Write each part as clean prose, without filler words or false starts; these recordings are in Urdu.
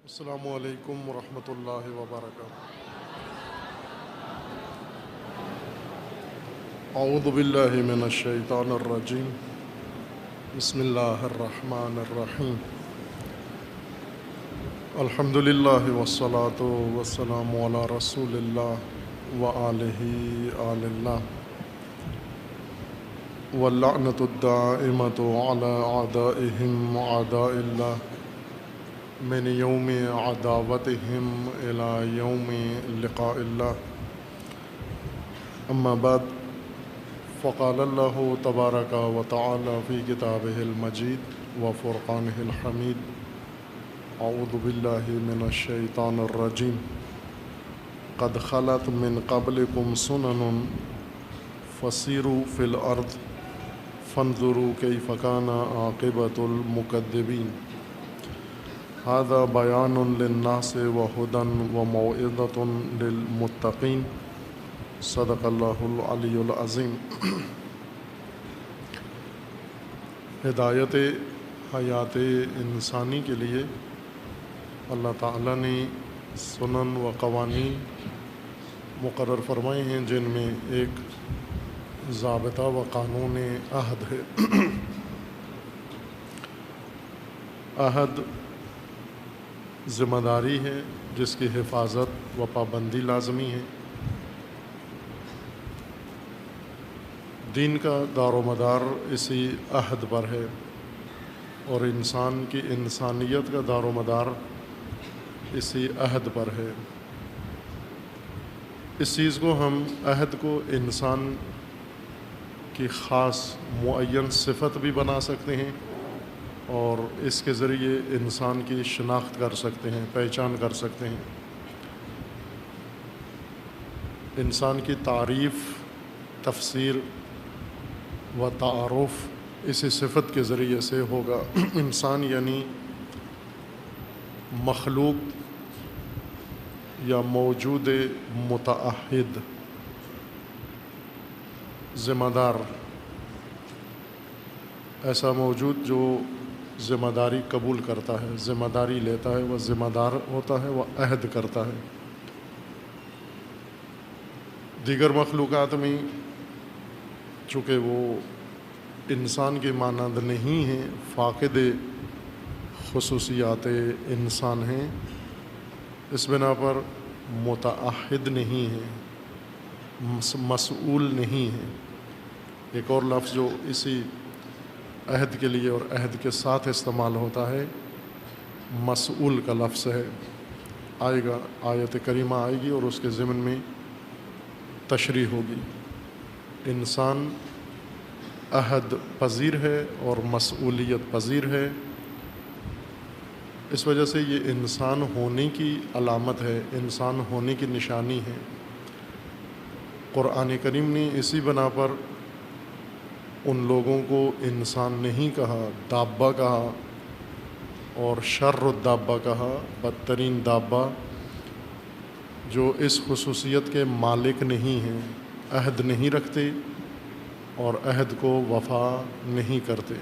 السلام علیکم ورحمۃ اللہ وبرکاتہ۔ اعوذ باللہ من الشیطان الرجیم، بسم اللہ الرحمن الرحیم۔ الحمد للہ والصلاة والسلام علی رسول اللہ وآلہ آل اللہ، واللعنۃ الدائمۃ علی اعدائہم اعداء اللہ من یوم عداوتہم الی یوم لقاء اللہ، اما بعد فقال اللہ تبارک و تعالی فی کتابہ المجید و فرقانہ الحمید، اعوذ باللہ من الشیطان الرجیم، قد خلت من قبلکم سنن فسیروا فی الارض فانظروا کیف کان عاقبۃ المکذبین، ھذا بیان للناس وہدی وموعظۃ للمتقین، صدق اللہ العلی العظیم۔ ہدایت حیات انسانی کے لیے اللہ تعالیٰ نے سنن و قوانین مقرر فرمائے ہیں، جن میں ایک ضابطہ و قانون عہد ہے۔ عہد ذمہ داری ہے جس کی حفاظت و پابندی لازمی ہے۔ دین کا دار و مدار اسی عہد پر ہے، اور انسان کی انسانیت کا دار و مدار اسی عہد پر ہے۔ اس چیز کو ہم عہد کو انسان کی خاص معین صفت بھی بنا سکتے ہیں، اور اس کے ذریعے انسان کی شناخت کر سکتے ہیں، پہچان کر سکتے ہیں۔ انسان کی تعریف، تفسیر و تعارف اسی صفت کے ذریعے سے ہوگا۔ انسان یعنی مخلوق یا موجود متعہد، ذمہ دار، ایسا موجود جو ذمہ داری قبول کرتا ہے، ذمہ داری لیتا ہے، وہ ذمہ دار ہوتا ہے، وہ عہد کرتا ہے۔ دیگر مخلوقات میں چونکہ وہ انسان کے مانند نہیں ہیں، فاقد خصوصیات انسان ہیں، اس بنا پر متعہد نہیں ہیں، مسئول نہیں ہیں۔ ایک اور لفظ جو اسی عہد کے لیے اور عہد کے ساتھ استعمال ہوتا ہے، مسئول کا لفظ ہے، آئے گا، آیت کریمہ آئے گی اور اس کے ضمن میں تشریح ہوگی۔ انسان عہد پذیر ہے اور مسئولیت پذیر ہے، اس وجہ سے یہ انسان ہونے کی علامت ہے، انسان ہونے کی نشانی ہے۔ قرآن کریم نے اسی بنا پر ان لوگوں کو انسان نہیں کہا، دابہ کہا، اور شر الدابہ کہا، بدترین دابہ، جو اس خصوصیت کے مالک نہیں ہیں، عہد نہیں رکھتے اور عہد کو وفا نہیں کرتے۔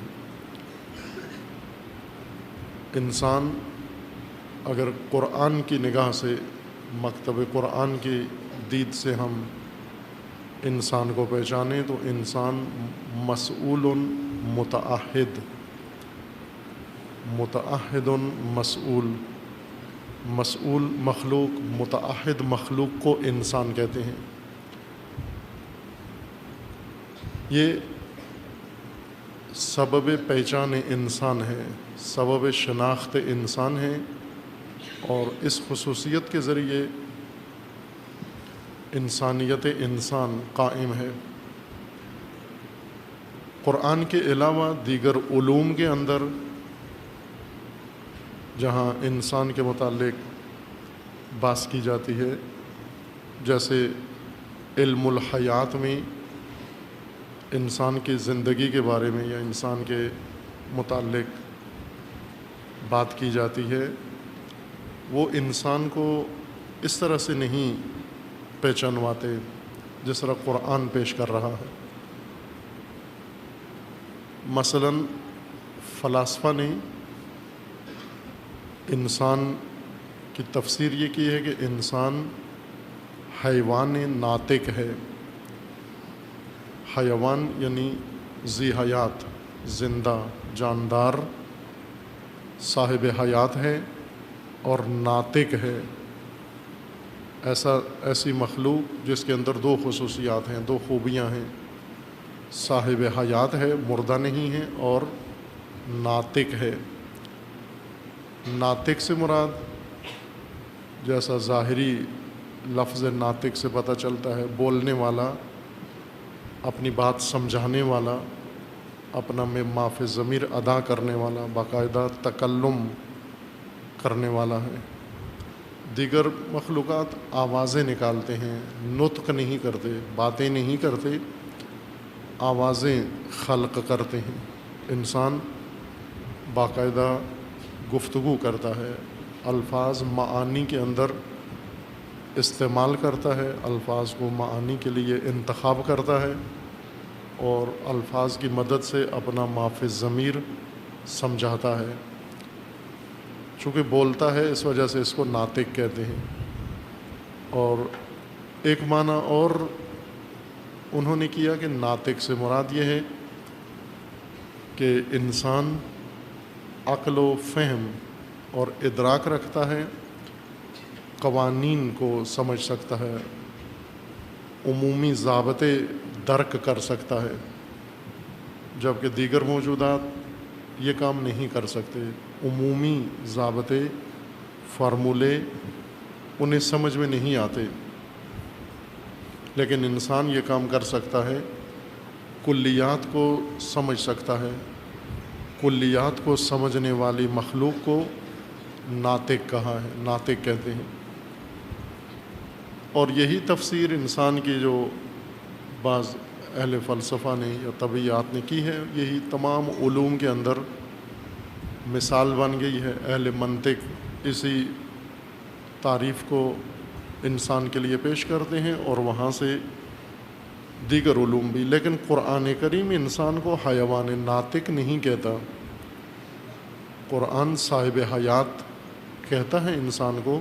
انسان اگر قرآن کی نگاہ سے، مکتب قرآن کی دید سے ہم انسان کو پہچانیں تو انسان مسئول متعہد، متعہد مسئول، مسئول مخلوق، متعہد مخلوق کو انسان کہتے ہیں۔ یہ سبب پہچان انسان ہے، سبب شناخت انسان ہے، اور اس خصوصیت کے ذریعے انسانیت انسان قائم ہے۔ قرآن کے علاوہ دیگر علوم کے اندر جہاں انسان کے متعلق بحث کی جاتی ہے، جیسے علم الحیات میں انسان کی زندگی کے بارے میں یا انسان کے متعلق بات کی جاتی ہے، وہ انسان کو اس طرح سے نہیں پہچانواتے جس طرح قرآن پیش کر رہا ہے۔ مثلاً فلاسفہ نے انسان کی تفسیر یہ کی ہے کہ انسان حیوان ناطق ہے۔ حیوان یعنی ذی حیات، زندہ جاندار، صاحب حیات ہے اور ناطق ہے، ایسی مخلوق جس کے اندر دو خصوصیات ہیں، دو خوبیاں ہیں، صاحب حیات ہے، مردہ نہیں ہے، اور ناطق ہے۔ ناطق سے مراد جیسا ظاہری لفظ ناطق سے پتہ چلتا ہے، بولنے والا، اپنی بات سمجھانے والا، اپنا میں ما فی الضمیر ادا کرنے والا، باقاعدہ تکلم کرنے والا ہے۔ دیگر مخلوقات آوازیں نکالتے ہیں، نطق نہیں کرتے، باتیں نہیں کرتے، آوازیں خلق کرتے ہیں۔ انسان باقاعدہ گفتگو کرتا ہے، الفاظ معانی کے اندر استعمال کرتا ہے، الفاظ کو معانی کے لیے انتخاب کرتا ہے اور الفاظ کی مدد سے اپنا ما فی الضمیر سمجھاتا ہے۔ چونکہ بولتا ہے اس وجہ سے اس کو ناطق کہتے ہیں۔ اور ایک معنی اور انہوں نے کیا کہ ناطق سے مراد یہ ہے کہ انسان عقل و فہم اور ادراک رکھتا ہے، قوانین کو سمجھ سکتا ہے، عمومی ضابطے درک کر سکتا ہے، جبکہ دیگر موجودات یہ کام نہیں کر سکتے۔ عمومی ضابطے، فارمولے انہیں سمجھ میں نہیں آتے، لیکن انسان یہ کام کر سکتا ہے، کلیات کو سمجھ سکتا ہے۔ کلیات کو سمجھنے والی مخلوق کو ناطق کہا ہے، ناطق کہتے ہیں۔ اور یہی تفسیر انسان کی جو بعض اہل فلسفہ نے یا طبیعیات نے کی ہے، یہی تمام علوم کے اندر مثال بن گئی ہے۔ اہل منطق اسی تعریف کو انسان کے لیے پیش کرتے ہیں اور وہاں سے دیگر علوم بھی۔ لیکن قرآن کریم انسان کو حیوان ناطق نہیں کہتا۔ قرآن صاحب حیات کہتا ہے انسان کو،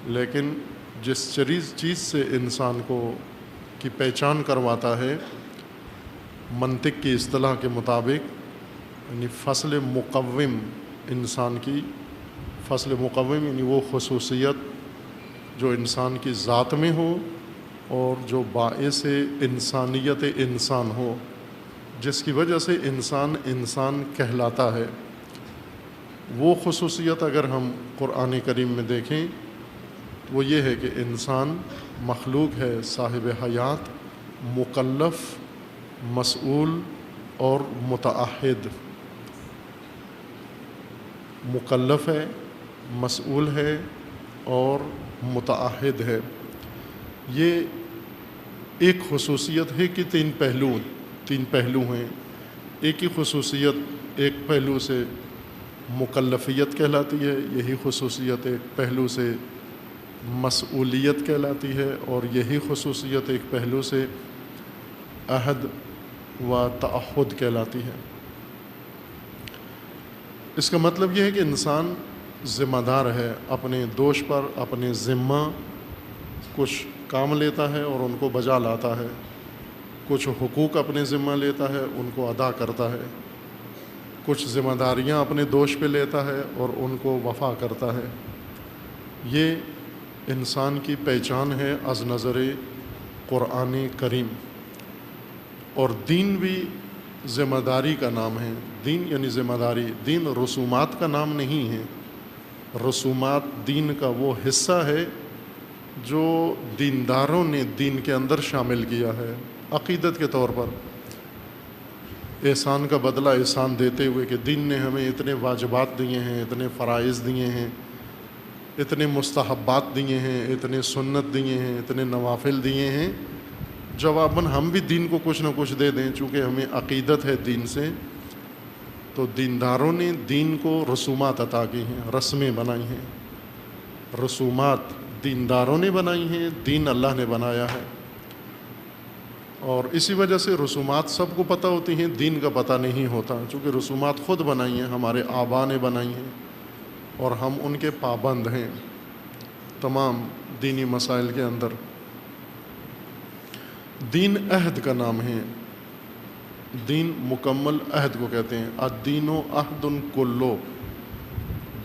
لیکن جس چیز سے انسان کو کی پہچان کرواتا ہے منطق کی اصطلاح کے مطابق، یعنی فصل مقوم، انسان کی فصل مقوم یعنی وہ خصوصیت جو انسان کی ذات میں ہو اور جو باعث انسانیت انسان ہو، جس کی وجہ سے انسان کہلاتا ہے۔ وہ خصوصیت اگر ہم قرآن کریم میں دیکھیں وہ یہ ہے کہ انسان مخلوق ہے، صاحب حیات، مکلف، مسئول اور متعہد۔ مکلف ہے، مسئول ہے اور متعہد ہے۔ یہ ایک خصوصیت ہے کہ تین پہلو ہیں۔ ایک ہی خصوصیت ایک پہلو سے مکلفیت کہلاتی ہے، یہی خصوصیت ایک پہلو سے مسئولیت کہلاتی ہے، اور یہی خصوصیت ایک پہلو سے عہد و تعہد کہلاتی ہے۔ اس کا مطلب یہ ہے کہ انسان ذمہ دار ہے، اپنے دوش پر، اپنے ذمہ کچھ کام لیتا ہے اور ان کو بجا لاتا ہے، کچھ حقوق اپنے ذمہ لیتا ہے، ان کو ادا کرتا ہے، کچھ ذمہ داریاں اپنے دوش پہ لیتا ہے اور ان کو وفا کرتا ہے۔ یہ انسان کی پہچان ہے از نظر قرآن کریم۔ اور دین بھی ذمہ داری کا نام ہے۔ دین یعنی ذمہ داری، دین رسومات کا نام نہیں ہے۔ رسومات دین کا وہ حصہ ہے جو دینداروں نے دین کے اندر شامل کیا ہے، عقیدت کے طور پر۔ احسان کا بدلہ احسان دیتے ہوئے کہ دین نے ہمیں اتنے واجبات دیے ہیں، اتنے فرائض دیے ہیں، اتنے مستحبات دیے ہیں، اتنے سنت دیے ہیں، اتنے نوافل دیے ہیں، جواباً ہم بھی دین کو کچھ نہ کچھ دے دیں۔ چونکہ ہمیں عقیدت ہے دین سے، تو دینداروں نے دین کو رسومات عطا کی ہیں، رسمیں بنائی ہیں۔ رسومات دینداروں نے بنائی ہیں، دین اللہ نے بنایا ہے۔ اور اسی وجہ سے رسومات سب کو پتہ ہوتی ہیں، دین کا پتہ نہیں ہوتا، چونکہ رسومات خود بنائی ہیں، ہمارے آبا نے بنائی ہیں اور ہم ان کے پابند ہیں۔ تمام دینی مسائل کے اندر۔ دین عہد کا نام ہے، دین مکمل عہد کو کہتے ہیں۔ الدین عہد کلو،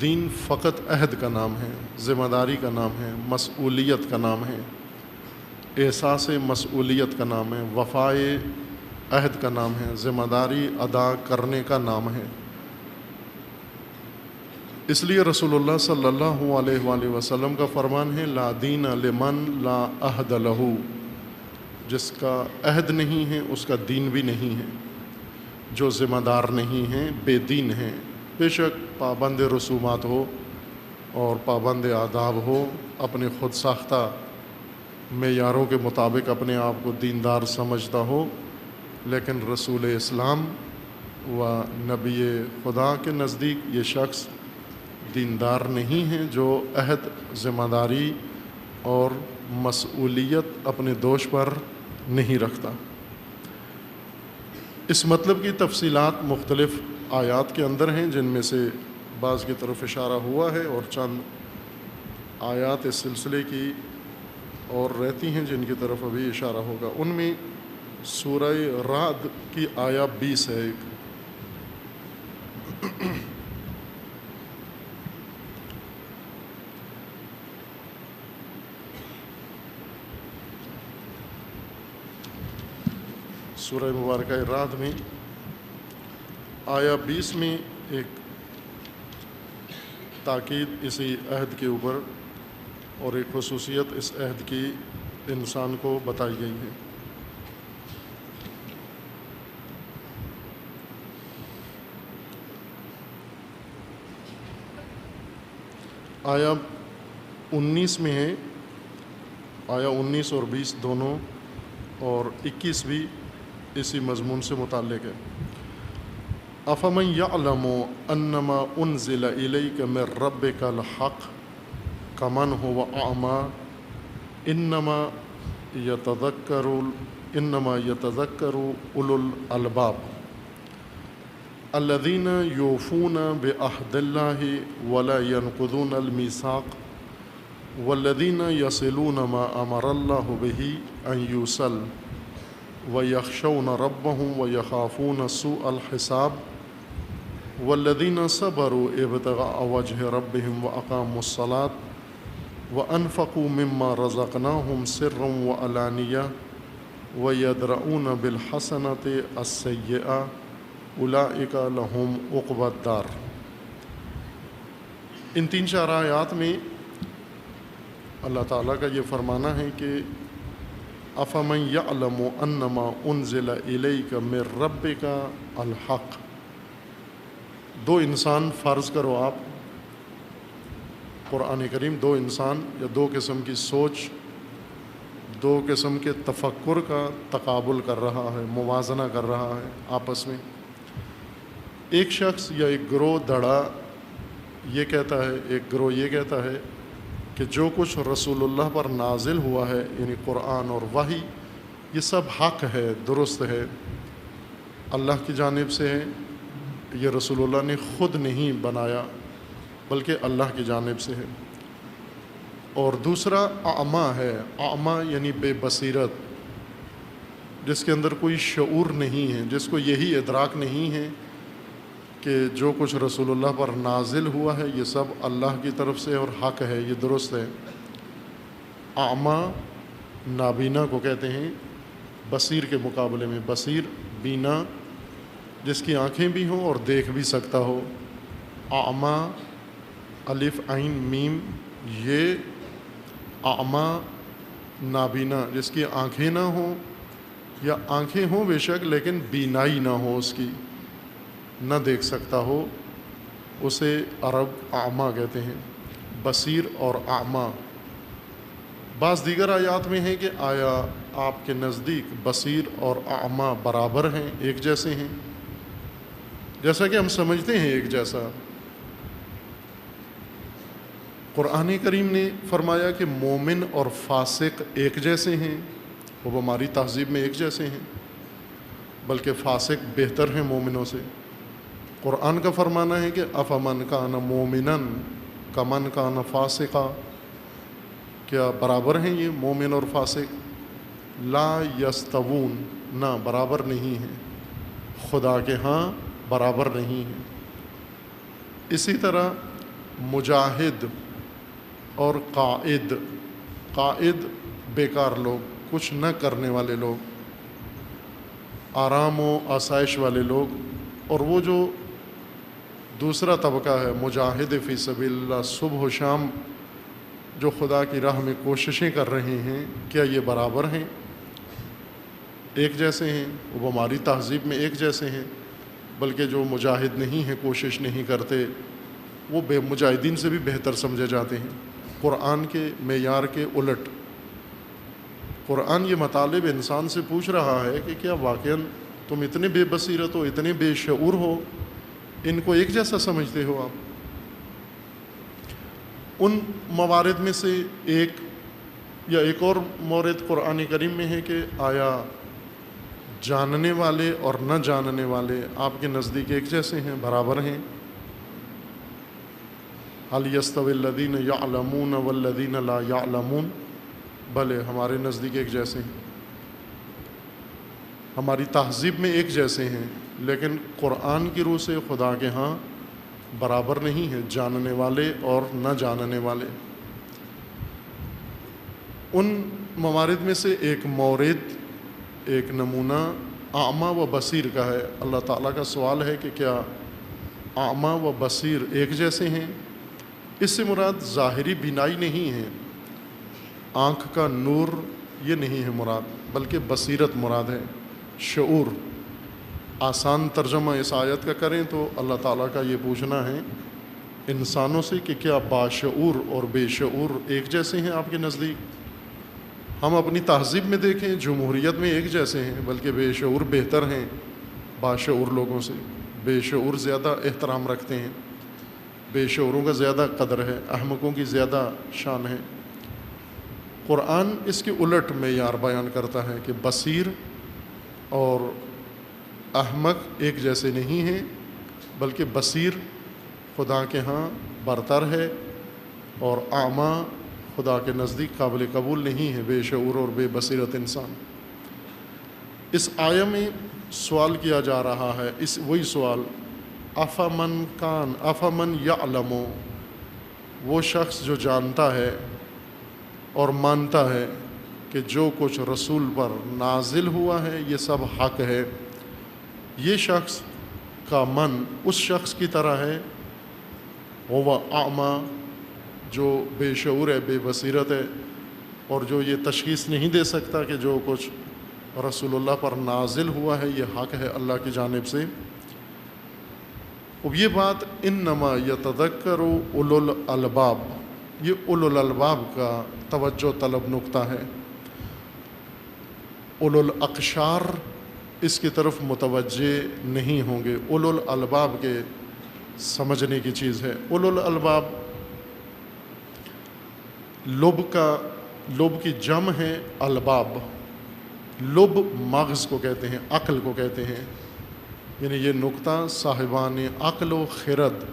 دین فقط عہد کا نام ہے، ذمہ داری کا نام ہے، مسئولیت کا نام ہے، احساس مسئولیت کا نام ہے، وفائے عہد کا نام ہے، ذمہ داری ادا کرنے کا نام ہے۔ اس لیے رسول اللہ صلی اللہ علیہ وآلہ وسلم کا فرمان ہے لا دین لمن لا عہد لہو، جس کا عہد نہیں ہے اس کا دین بھی نہیں ہے۔ جو ذمہ دار نہیں ہیں بے دین ہیں، بے شک پابند رسومات ہو اور پابند آداب ہو، اپنے خود ساختہ معیاروں کے مطابق اپنے آپ کو دیندار سمجھتا ہو، لیکن رسول اسلام و نبی خدا کے نزدیک یہ شخص دیندار نہیں ہے، جو عہد، ذمہ داری اور مسئولیت اپنے دوش پر نہیں رکھتا۔ اس مطلب کی تفصیلات مختلف آیات کے اندر ہیں، جن میں سے بعض کی طرف اشارہ ہوا ہے، اور چند آیات اس سلسلے کی اور رہتی ہیں جن کی طرف ابھی اشارہ ہوگا۔ ان میں سورہ رعد کی آیہ 20 ہے ایک۔ سورہ مبارکہ رعد میں آیہ 20 میں ایک تاکید اسی عہد کے اوپر اور ایک خصوصیت اس عہد کی انسان کو بتائی گئی ہے۔ آیہ 19 میں ہے، آیہ 19 اور 20 دونوں، اور 21 بھی اسی مضمون سے متعلق ہے۔ افمن یعلم انما انزل الیک من ربک الحق کمن هو اعمی انما یتذکر اولو الالباب الذین یوفون بعہد اللہ ولا ینقضون المیثاق والذین یصلون ما امر اللہ بہ ان یوصل وَيَخْشَوْنَ رَبَّهُمْ وَيَخَافُونَ سُوءَ الْحِسَابِ وَالَّذِينَ صَبَرُوا ابْتِغَاءَ وَجْهِ رَبِّهِمْ وَأَقَامُوا الصَّلَاةَ وَأَنفَقُوا مِمَّا رَزَقْنَاهُمْ سِرًّا وَعَلَانِيَةً وَيَدْرَؤُونَ بِالْحَسَنَةِ السَّيِّئَةَ أُولَئِكَ لَهُمْ عُقْبَى الدَّارِ۔ ان 3-4 آیات میں اللہ تعالیٰ کا یہ فرمانا ہے کہ افمن یعلم انما انزل الیک من ربک الحق، دو انسان فرض کرو آپ، قرآن کریم دو انسان یا دو قسم کی سوچ، دو قسم کے تفکر کا تقابل کر رہا ہے، موازنہ کر رہا ہے آپس میں۔ ایک شخص یا ایک گروہ دھڑا یہ کہتا ہے، ایک گروہ یہ کہتا ہے کہ جو کچھ رسول اللہ پر نازل ہوا ہے، یعنی قرآن اور وحی، یہ سب حق ہے، درست ہے، اللہ کی جانب سے ہے، یہ رسول اللہ نے خود نہیں بنایا بلکہ اللہ کی جانب سے ہے۔ اور دوسرا اعمیٰ ہے، اعمیٰ یعنی بے بصیرت، جس کے اندر کوئی شعور نہیں ہے، جس کو یہی ادراک نہیں ہے کہ جو کچھ رسول اللہ پر نازل ہوا ہے یہ سب اللہ کی طرف سے اور حق ہے، یہ درست ہے۔ اعمیٰ نابینا کو کہتے ہیں، بصیر کے مقابلے میں بصیر بینا، جس کی آنکھیں بھی ہوں اور دیکھ بھی سکتا ہو۔ اعمیٰ الف عین میم، یہ اعمیٰ نابینا، جس کی آنکھیں نہ ہوں یا آنکھیں ہوں بے شک لیکن بینائی نہ ہو، اس کی نہ دیکھ سکتا ہو، اسے عرب اعمیٰ کہتے ہیں، بصیر اور اعمیٰ۔ بعض دیگر آیات میں ہے کہ آیا آپ کے نزدیک بصیر اور اعمیٰ برابر ہیں، ایک جیسے ہیں؟ جیسا کہ ہم سمجھتے ہیں ایک جیسا۔ قرآن کریم نے فرمایا کہ مومن اور فاسق ایک جیسے ہیں، وہ ہماری تہذیب میں ایک جیسے ہیں، بلکہ فاسق بہتر ہیں مومنوں سے۔ قرآن کا فرمانا ہے کہ افمن کان مومنا کمن کان فاسقا، کیا برابر ہیں یہ مومن اور فاسق؟ لا یستوون، نہ برابر نہیں ہیں، خدا کے ہاں برابر نہیں ہیں۔ اسی طرح مجاہد اور قائد، قائد بیکار لوگ، کچھ نہ کرنے والے لوگ، آرام و آسائش والے لوگ، اور وہ جو دوسرا طبقہ ہے مجاہد فی سبیل اللہ، صبح و شام جو خدا کی راہ میں کوششیں کر رہے ہیں، کیا یہ برابر ہیں؟ ایک جیسے ہیں؟ وہ ہماری تہذیب میں ایک جیسے ہیں، بلکہ جو مجاہد نہیں ہیں، کوشش نہیں کرتے، وہ بے مجاہدین سے بھی بہتر سمجھے جاتے ہیں، قرآن کے معیار کے الٹ۔ قرآن یہ مطالب انسان سے پوچھ رہا ہے کہ کیا واقعاً تم اتنے بے بصیرت ہو، اتنے بے شعور ہو، ان کو ایک جیسا سمجھتے ہو آپ؟ ان موارد میں سے ایک اور مورد قرآن کریم میں ہے کہ آیا جاننے والے اور نہ جاننے والے آپ کے نزدیک ایک جیسے ہیں، برابر ہیں؟ هل يستوي الذين يعلمون والذين لا يعلمون؟ بھلے ہمارے نزدیک ایک جیسے ہیں، ہماری تہذیب میں ایک جیسے ہیں، لیکن قرآن کی روح سے خدا کے ہاں برابر نہیں ہیں جاننے والے اور نہ جاننے والے۔ ان موارد میں سے ایک مورد، ایک نمونہ اعمیٰ و بصیر کا ہے۔ اللہ تعالیٰ کا سوال ہے کہ کیا اعمیٰ و بصیر ایک جیسے ہیں؟ اس سے مراد ظاہری بینائی نہیں ہے، آنکھ کا نور یہ نہیں ہے مراد، بلکہ بصیرت مراد ہے، شعور۔ آسان ترجمہ اس آیت کا کریں تو اللہ تعالیٰ کا یہ پوچھنا ہے انسانوں سے کہ کیا باشعور اور بے شعور ایک جیسے ہیں آپ کے نزدیک؟ ہم اپنی تہذیب میں دیکھیں، جمہوریت میں ایک جیسے ہیں، بلکہ بے شعور بہتر ہیں باشعور لوگوں سے۔ بے شعور زیادہ احترام رکھتے ہیں، بے شعوروں کا زیادہ قدر ہے، احمقوں کی زیادہ شان ہے۔ قرآن اس کے الٹ معیار بیان کرتا ہے کہ بصیر اور احمق ایک جیسے نہیں ہیں، بلکہ بصیر خدا کے ہاں برتر ہے اور اعمیٰ خدا کے نزدیک قابل قبول نہیں ہے، بے شعور اور بے بصیرت انسان۔ اس آیہ میں سوال کیا جا رہا ہے، وہی سوال، افمن یعلم، وہ شخص جو جانتا ہے اور مانتا ہے کہ جو کچھ رسول پر نازل ہوا ہے یہ سب حق ہے، یہ شخص کا من اس شخص کی طرح ہے وہ اعمیٰ، جو بے شعور ہے، بے بصیرت ہے، اور جو یہ تشخیص نہیں دے سکتا کہ جو کچھ رسول اللہ پر نازل ہوا ہے یہ حق ہے اللہ کی جانب سے۔ اب یہ بات انما یتذکر اولو الالباب، یہ اولو الالباب کا توجہ طلب نقطہ ہے۔ اولو الاقشار اس کی طرف متوجہ نہیں ہوں گے، اولو الالباب کے سمجھنے کی چیز ہے۔ اولو الالباب لب کی جمع ہے الباب، لب مغز کو کہتے ہیں، عقل کو کہتے ہیں، یعنی یہ نقطہ صاحبان عقل و خرد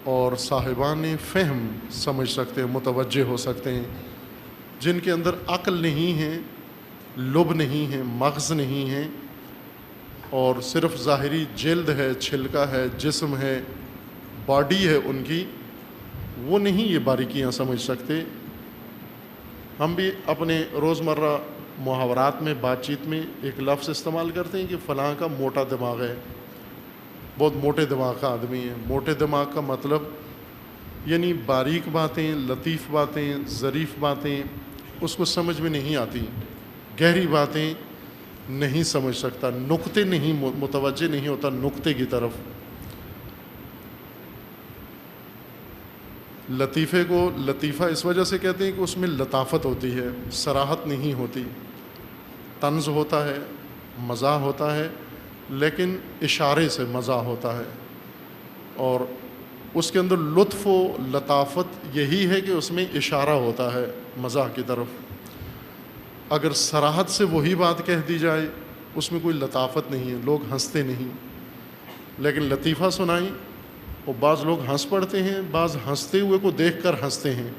اور صاحبان فہم سمجھ سکتے ہیں، متوجہ ہو سکتے ہیں۔ جن کے اندر عقل نہیں ہے، لب نہیں ہے، مغز نہیں ہے، اور صرف ظاہری جلد ہے، چھلکا ہے، جسم ہے، باڈی ہے ان کی، وہ نہیں یہ باریکیاں سمجھ سکتے۔ ہم بھی اپنے روزمرہ محاورات میں، بات چیت میں ایک لفظ استعمال کرتے ہیں کہ فلاں کا موٹا دماغ ہے، بہت موٹے دماغ کا آدمی ہے۔ موٹے دماغ کا مطلب یعنی باریک باتیں، لطیف باتیں، ظریف باتیں اس کو سمجھ میں نہیں آتی، گہری باتیں نہیں سمجھ سکتا، نقطے نہیں متوجہ نہیں ہوتا نقطے کی طرف۔ لطیفے کو لطیفہ اس وجہ سے کہتے ہیں کہ اس میں لطافت ہوتی ہے، صراحت نہیں ہوتی، طنز ہوتا ہے، مزاح ہوتا ہے، لیکن اشارے سے مزاح ہوتا ہے، اور اس کے اندر لطف و لطافت یہی ہے کہ اس میں اشارہ ہوتا ہے مزاح کی طرف۔ اگر صراحت سے وہی بات کہہ دی جائے اس میں کوئی لطافت نہیں ہے، لوگ ہنستے نہیں، لیکن لطیفہ سنائیں اور بعض لوگ ہنس پڑتے ہیں، بعض ہنستے ہوئے کو دیکھ کر ہنستے ہیں۔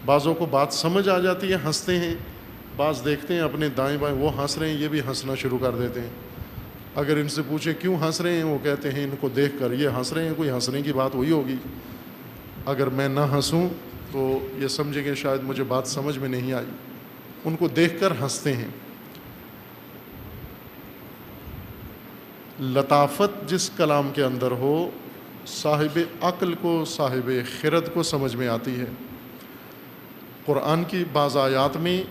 بعضوں کو بات سمجھ آ جاتی ہے، ہنستے ہیں، بعض دیکھتے ہیں اپنے دائیں بائیں وہ ہنس رہے ہیں، یہ بھی ہنسنا شروع کر دیتے ہیں۔ اگر ان سے پوچھے کیوں ہنس رہے ہیں، وہ کہتے ہیں ان کو دیکھ کر یہ ہنس رہے ہیں، کوئی ہنسنے کی بات ہوئی ہوگی، اگر میں نہ ہنسوں تو یہ سمجھیں کہ شاید مجھے بات سمجھ میں نہیں آئی، ان کو دیکھ کر ہنستے ہیں۔ لطافت جس کلام کے اندر ہو، صاحب عقل کو، صاحب خرد کو سمجھ میں آتی ہے۔ قرآن کی بعض آیات میں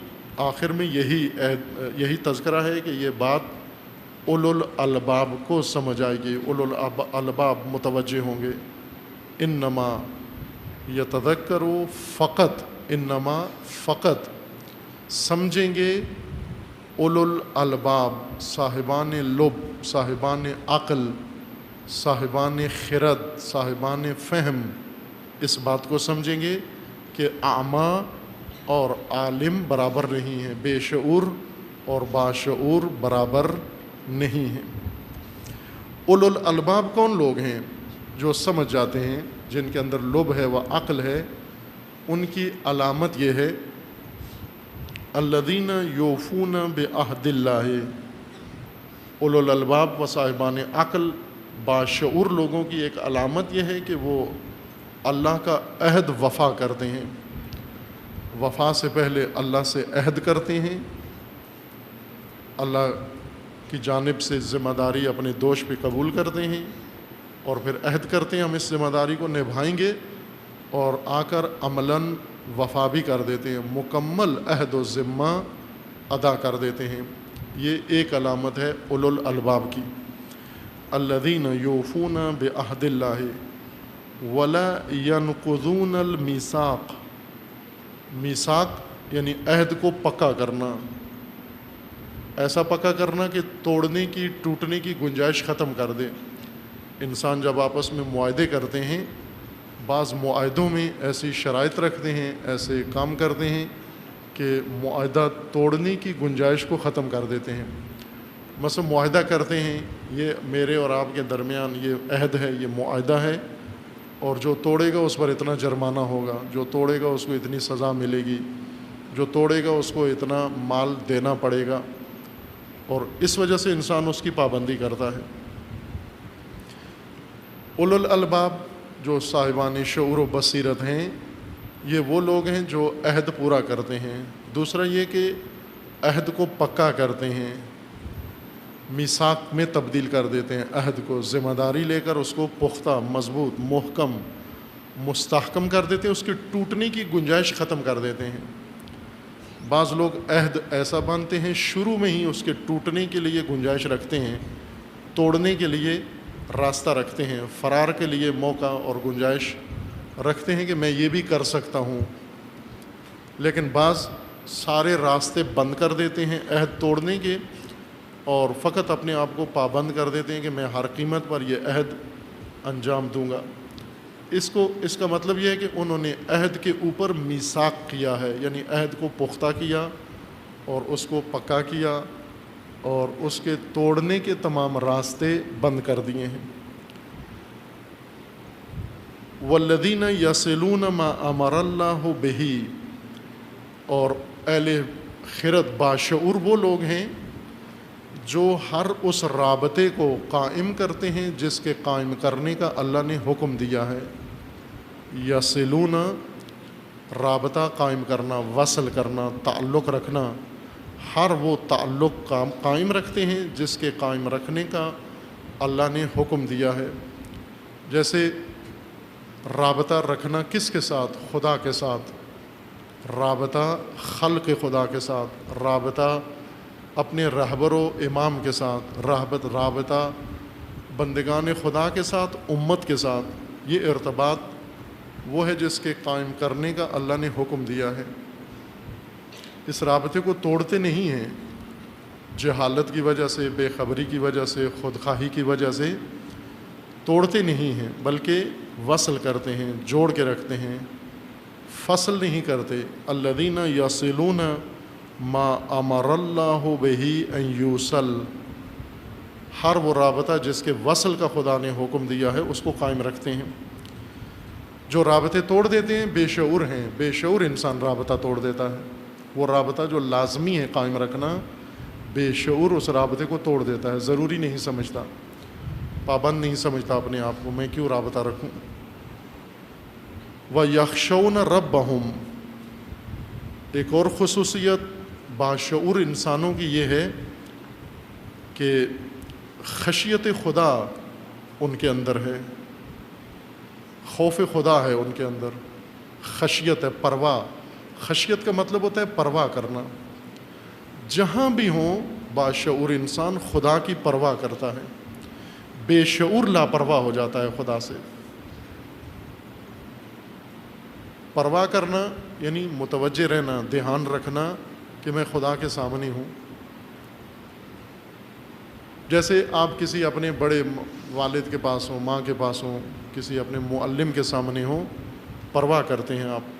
آخر میں یہی تذکرہ ہے کہ یہ بات اولو الالباب کو سمجھ آئے گی، اولو الالباب متوجہ ہوں گے۔ انما یتذکروا فقط، انما فقط سمجھیں گے اولو الالباب، صاحبان لب، صاحبان عقل، صاحبان خرد، صاحبان فہم، اس بات کو سمجھیں گے کہ اعمیٰ اور عالم برابر نہیں ہیں، بے شعور اور باشعور برابر نہیں ہیں۔ اولو الالباب کون لوگ ہیں؟ جو سمجھ جاتے ہیں، جن کے اندر لب ہے و عقل ہے۔ ان کی علامت یہ ہے الذین یوفون بعہد اللہ، اولو الالباب و صاحبان عقل باشعور لوگوں کی ایک علامت یہ ہے کہ وہ اللہ کا عہد وفا کرتے ہیں، وفا سے پہلے اللہ سے عہد کرتے ہیں، اللہ کی جانب سے ذمہ داری اپنے دوش پہ قبول کرتے ہیں، اور پھر عہد کرتے ہیں ہم اس ذمہ داری کو نبھائیں گے، اور آ کر عملاً وفا بھی کر دیتے ہیں، مکمل عہد و ذمہ ادا کر دیتے ہیں۔ یہ ایک علامت ہے اولو الالباب کی۔ الذین یوفون بعہد اللہ ولا ینقضون المیثاق، میثاق یعنی عہد کو پکا کرنا، ایسا پکا کرنا کہ توڑنے کی، ٹوٹنے کی گنجائش ختم کر دے۔ انسان جب آپس میں معاہدے کرتے ہیں، بعض معاہدوں میں ایسی شرائط رکھتے ہیں، ایسے کام کرتے ہیں کہ معاہدہ توڑنے کی گنجائش کو ختم کر دیتے ہیں۔ مثلا معاہدہ کرتے ہیں، یہ میرے اور آپ کے درمیان یہ عہد ہے، یہ معاہدہ ہے، اور جو توڑے گا اس پر اتنا جرمانہ ہوگا، جو توڑے گا اس کو اتنی سزا ملے گی، جو توڑے گا اس کو اتنا مال دینا پڑے گا، اور اس وجہ سے انسان اس کی پابندی کرتا ہے۔ اولو الالباب جو صاحبان شعور و بصیرت ہیں، یہ وہ لوگ ہیں جو عہد پورا کرتے ہیں۔ دوسرا یہ کہ عہد کو پکا کرتے ہیں، میثاق میں تبدیل کر دیتے ہیں، عہد کو ذمہ داری لے کر اس کو پختہ، مضبوط، محکم، مستحکم کر دیتے ہیں، اس کے ٹوٹنے کی گنجائش ختم کر دیتے ہیں۔ بعض لوگ عہد ایسا باندھتے ہیں شروع میں ہی اس کے ٹوٹنے کے لیے گنجائش رکھتے ہیں، توڑنے کے لیے راستہ رکھتے ہیں، فرار کے لیے موقع اور گنجائش رکھتے ہیں کہ میں یہ بھی کر سکتا ہوں، لیکن بعض سارے راستے بند کر دیتے ہیں عہد توڑنے کے، اور فقط اپنے آپ کو پابند کر دیتے ہیں کہ میں ہر قیمت پر یہ عہد انجام دوں گا۔ اس کا مطلب یہ ہے کہ انہوں نے عہد کے اوپر میثاق کیا ہے، یعنی عہد کو پختہ کیا اور اس کو پکا کیا، اور اس کے توڑنے کے تمام راستے بند کر دیے ہیں۔ والذین یصلون ما امر اللہ بہ، اور اہل خرد باشعور وہ لوگ ہیں جو ہر اس رابطے کو قائم کرتے ہیں جس کے قائم کرنے کا اللہ نے حکم دیا ہے۔ یصلون، رابطہ قائم کرنا، وصل کرنا، تعلق رکھنا، ہر وہ تعلق قائم رکھتے ہیں جس کے قائم رکھنے کا اللہ نے حکم دیا ہے۔ جیسے رابطہ رکھنا کس کے ساتھ؟ خدا کے ساتھ، رابطہ خلق خدا کے ساتھ، رابطہ اپنے رہبر و امام کے ساتھ، رابطہ بندگان خدا کے ساتھ، امت کے ساتھ۔ یہ ارتباط وہ ہے جس کے قائم کرنے کا اللہ نے حکم دیا ہے۔ اس رابطے کو توڑتے نہیں ہیں جہالت کی وجہ سے، بے خبری کی وجہ سے، خودخواہی کی وجہ سے توڑتے نہیں ہیں، بلکہ وصل کرتے ہیں، جوڑ کے رکھتے ہیں، فصل نہیں کرتے۔ الذین یصلون ما امر اللہ بہ ان یوصل، ہر وہ رابطہ جس کے وصل کا خدا نے حکم دیا ہے اس کو قائم رکھتے ہیں۔ جو رابطے توڑ دیتے ہیں بے شعور ہیں. بے شعور انسان رابطہ توڑ دیتا ہے. وہ رابطہ جو لازمی ہے قائم رکھنا، بے شعور اس رابطے کو توڑ دیتا ہے. ضروری نہیں سمجھتا، پابند نہیں سمجھتا اپنے آپ کو، میں کیوں رابطہ رکھوں. وَيَخْشَوْنَ رَبَّهُمْ، ایک اور خصوصیت باشعور انسانوں کی یہ ہے کہ خشیت خدا ان کے اندر ہے، خوف خدا ہے ان کے اندر. خشیت ہے، پرواہ. خشیت کا مطلب ہوتا ہے پرواہ کرنا. جہاں بھی ہوں باشعور انسان خدا کی پرواہ کرتا ہے. بے شعور لاپرواہ ہو جاتا ہے خدا سے. پرواہ کرنا یعنی متوجہ رہنا، دھیان رکھنا کہ میں خدا کے سامنے ہوں. جیسے آپ کسی اپنے بڑے والد کے پاس ہوں، ماں کے پاس ہوں، کسی اپنے معلم کے سامنے ہوں، پرواہ کرتے ہیں آپ.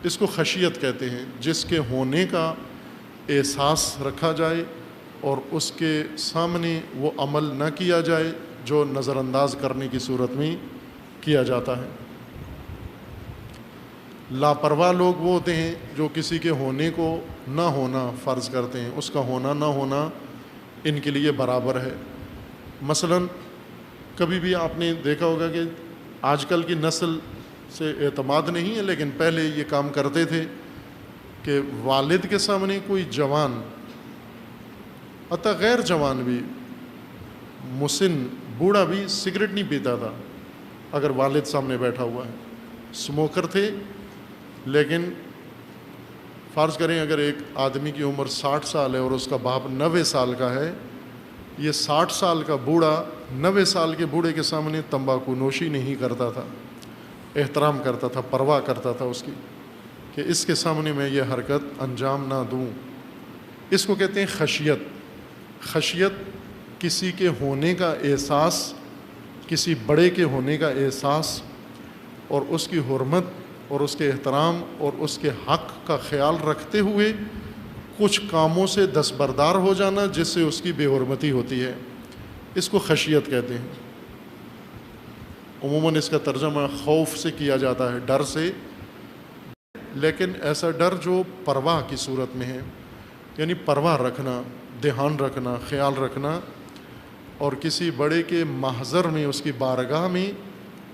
اس کو خشیت کہتے ہیں، جس کے ہونے کا احساس رکھا جائے اور اس کے سامنے وہ عمل نہ کیا جائے جو نظر انداز کرنے کی صورت میں کیا جاتا ہے. لاپرواہ لوگ وہ ہوتے ہیں جو کسی کے ہونے کو نہ ہونا فرض کرتے ہیں. اس کا ہونا نہ ہونا ان کے لیے برابر ہے. مثلا کبھی بھی آپ نے دیکھا ہوگا کہ آج کل کی نسل سے اعتماد نہیں ہے، لیکن پہلے یہ کام کرتے تھے کہ والد کے سامنے کوئی جوان، حتیٰ غیر جوان بھی، مسن بوڑھا بھی سگریٹ نہیں پیتا تھا اگر والد سامنے بیٹھا ہوا ہے. اسموکر تھے، لیکن فرض کریں اگر ایک آدمی کی عمر 60 سال ہے اور اس کا باپ 90 سال کا ہے، یہ 60 سال کا بوڑھا 90 سال کے بوڑھے کے سامنے تمباکو نوشی نہیں کرتا تھا، احترام کرتا تھا، پرواہ کرتا تھا اس کی کہ اس کے سامنے میں یہ حرکت انجام نہ دوں. اس کو کہتے ہیں خشیت. خشیت کسی کے ہونے کا احساس، کسی بڑے کے ہونے کا احساس اور اس کی حرمت اور اس کے احترام اور اس کے حق کا خیال رکھتے ہوئے کچھ کاموں سے دستبردار ہو جانا جس سے اس کی بے حرمتی ہوتی ہے. اس کو خشیت کہتے ہیں. عموماً اس کا ترجمہ خوف سے کیا جاتا ہے، ڈر سے، لیکن ایسا ڈر جو پرواہ کی صورت میں ہے، یعنی پرواہ رکھنا، دھیان رکھنا، خیال رکھنا، اور کسی بڑے کے محضر میں، اس کی بارگاہ میں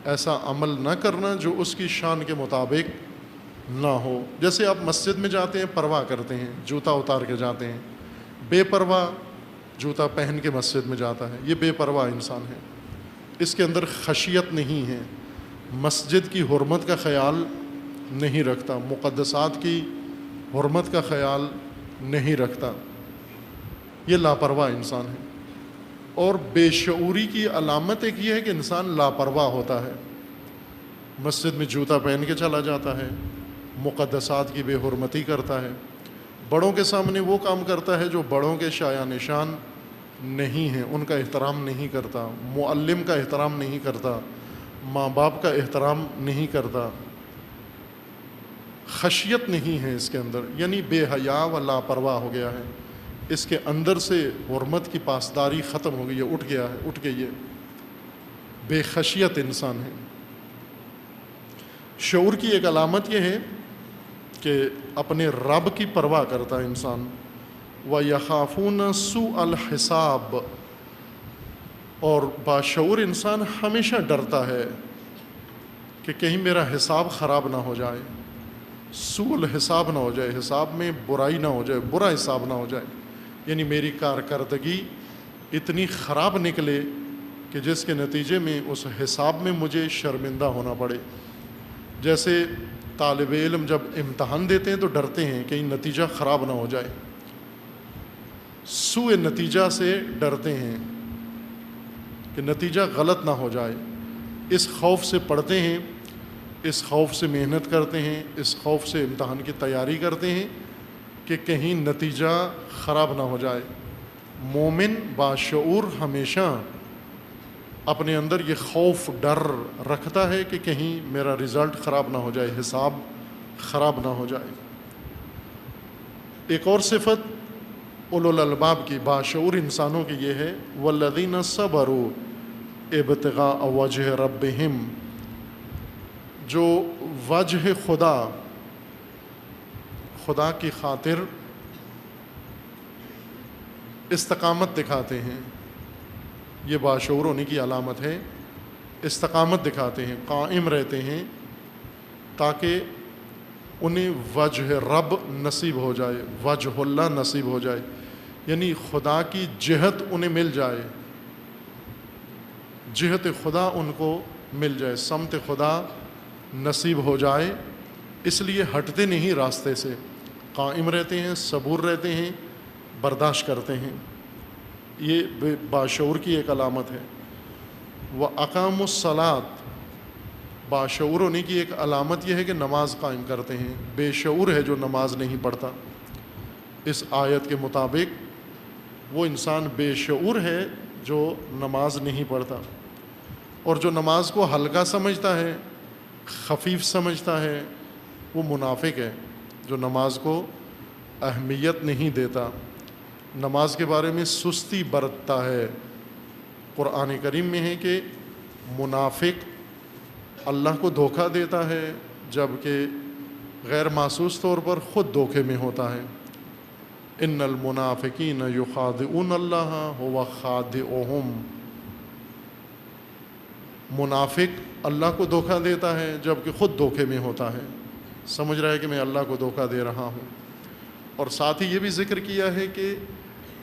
ایسا عمل نہ کرنا جو اس کی شان کے مطابق نہ ہو. جیسے آپ مسجد میں جاتے ہیں، پرواہ کرتے ہیں، جوتا اتار کے جاتے ہیں. بے پرواہ جوتا پہن کے مسجد میں جاتا ہے، یہ بے پرواہ انسان ہے. اس کے اندر خشیت نہیں ہے، مسجد کی حرمت کا خیال نہیں رکھتا، مقدسات کی حرمت کا خیال نہیں رکھتا. یہ لاپرواہ انسان ہے. اور بے شعوری کی علامت ایک یہ ہے کہ انسان لاپرواہ ہوتا ہے، مسجد میں جوتا پہن کے چلا جاتا ہے، مقدسات کی بے حرمتی کرتا ہے، بڑوں کے سامنے وہ کام کرتا ہے جو بڑوں کے شایع نشان نہیں ہیں، ان کا احترام نہیں کرتا، معلم کا احترام نہیں کرتا، ماں باپ کا احترام نہیں کرتا. خشیت نہیں ہے اس کے اندر، یعنی بے حیا و لاپرواہ ہو گیا ہے. اس کے اندر سے حرمت کی پاسداری ختم ہو گئی ہے، اٹھ گیا ہے، اٹھ گئی ہے. بے خشیت انسان ہے. شعور کی ایک علامت یہ ہے کہ اپنے رب کی پرواہ کرتا ہے انسان. وَيَخَافُونَ سُوءَ الْحِسَابِ، اور باشعور انسان ہمیشہ ڈرتا ہے کہ کہیں میرا حساب خراب نہ ہو جائے، سوء الحساب نہ ہو جائے، حساب میں برائی نہ ہو جائے، برا حساب نہ ہو جائے، یعنی میری کارکردگی اتنی خراب نکلے کہ جس کے نتیجے میں اس حساب میں مجھے شرمندہ ہونا پڑے. جیسے طالب علم جب امتحان دیتے ہیں تو ڈرتے ہیں کہیں نتیجہ خراب نہ ہو جائے، سوء نتیجہ سے ڈرتے ہیں کہ نتیجہ غلط نہ ہو جائے. اس خوف سے پڑھتے ہیں، اس خوف سے محنت کرتے ہیں، اس خوف سے امتحان کی تیاری کرتے ہیں کہ کہیں نتیجہ خراب نہ ہو جائے. مومن باشعور ہمیشہ اپنے اندر یہ خوف ڈر رکھتا ہے کہ کہیں میرا رزلٹ خراب نہ ہو جائے، حساب خراب نہ ہو جائے. ایک اور صفت اولو الالباب کی، باشعور انسانوں کی یہ ہے، والذین صبروا ابتغاء وجہ ربہم، جو وجہ خدا کی خاطر استقامت دکھاتے ہیں، یہ باشعور ہونے کی علامت ہے۔ استقامت دکھاتے ہیں، قائم رہتے ہیں تاکہ انہیں وجہ رب نصیب ہو جائے، وجہ اللہ نصیب ہو جائے، یعنی خدا کی جہت انہیں مل جائے، جہت خدا ان کو مل جائے، سمت خدا نصیب ہو جائے، اس لیے ہٹتے نہیں راستے سے، قائم رہتے ہیں، صبور رہتے ہیں، برداشت کرتے ہیں۔ یہ باشعور کی ایک علامت ہے۔ وَأَقَامُوا الصَّلَاةَ، باشعور ہونے کی ایک علامت یہ ہے کہ نماز قائم کرتے ہیں۔ بے شعور ہے جو نماز نہیں پڑھتا، اس آیت کے مطابق وہ انسان بے شعور ہے جو نماز نہیں پڑھتا، اور جو نماز کو ہلکا سمجھتا ہے، خفیف سمجھتا ہے، وہ منافق ہے، جو نماز کو اہمیت نہیں دیتا، نماز کے بارے میں سستی برتتا ہے۔ قرآن کریم میں ہے کہ منافق اللہ کو دھوکہ دیتا ہے، جبکہ غیر محسوس طور پر خود دھوکے میں ہوتا ہے۔ ان المنافقین یخادعون اللہ هو خادعهم، منافق اللہ کو دھوکہ دیتا ہے جبکہ خود دھوکے میں ہوتا ہے، سمجھ رہا ہے کہ میں اللہ کو دھوکہ دے رہا ہوں۔ اور ساتھ ہی یہ بھی ذکر کیا ہے کہ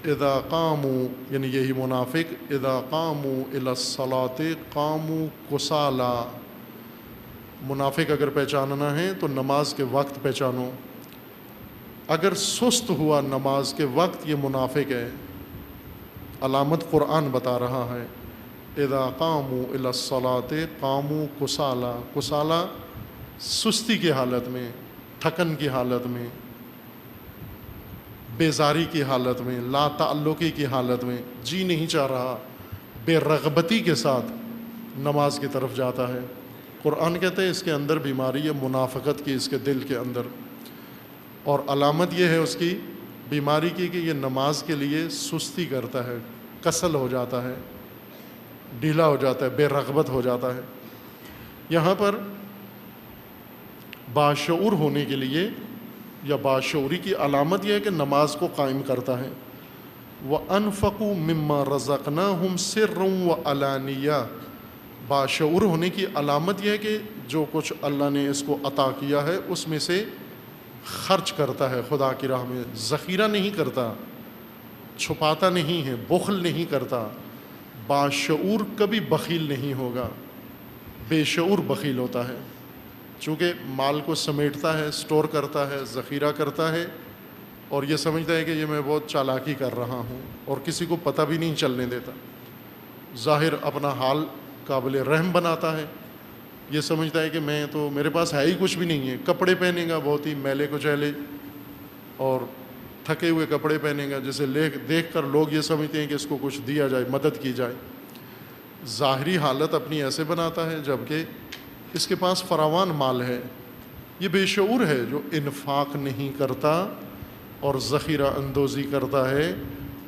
اذا قاموا، یعنی یہی منافق، اذا قاموا الی الصلاۃ قاموا کسالا، منافق اگر پہچاننا ہے تو نماز کے وقت پہچانو، اگر سست ہوا نماز کے وقت یہ منافق ہے، علامت قرآن بتا رہا ہے۔ اذا قاموا الی الصلاۃ قاموا کسالا، کسالا سستی کی حالت میں، تھکن کی حالت میں، بیزاری کی حالت میں، لا تعلقی کی حالت میں، جی نہیں چاہ رہا، بے رغبتی کے ساتھ نماز کی طرف جاتا ہے۔ قرآن کہتا ہے اس کے اندر بیماری ہے منافقت کی، اس کے دل کے اندر، اور علامت یہ ہے اس کی بیماری کی کہ یہ نماز کے لیے سستی کرتا ہے، کسل ہو جاتا ہے، ڈھیلا ہو جاتا ہے، بے رغبت ہو جاتا ہے۔ یہاں پر باشعور ہونے کے لیے یا باشعوری کی علامت یہ ہے کہ نماز کو قائم کرتا ہے۔ وَأَنفَقُوا مِمَّا رَزَقْنَاهُمْ سِرًّا وَعَلَانِيَةً، باشعور ہونے کی علامت یہ ہے کہ جو کچھ اللہ نے اس کو عطا کیا ہے اس میں سے خرچ کرتا ہے خدا کی راہ میں، ذخیرہ نہیں کرتا، چھپاتا نہیں ہے، بخل نہیں کرتا۔ باشعور کبھی بخیل نہیں ہوگا، بے شعور بخیل ہوتا ہے، چونکہ مال کو سمیٹتا ہے، سٹور کرتا ہے، ذخیرہ کرتا ہے، اور یہ سمجھتا ہے کہ یہ میں بہت چالاکی کر رہا ہوں، اور کسی کو پتہ بھی نہیں چلنے دیتا، ظاہر اپنا حال قابل رحم بناتا ہے، یہ سمجھتا ہے کہ میں تو میرے پاس ہے ہی کچھ بھی نہیں ہے، کپڑے پہنے گا بہت ہی میلے کچیلے اور تھکے ہوئے کپڑے پہنے گا، جسے دیکھ کر لوگ یہ سمجھتے ہیں کہ اس کو کچھ دیا جائے، مدد کی جائے، ظاہری حالت اپنی ایسے بناتا ہے جبکہ اس کے پاس فراوان مال ہے۔ یہ بے شعور ہے جو انفاق نہیں کرتا اور ذخیرہ اندوزی کرتا ہے۔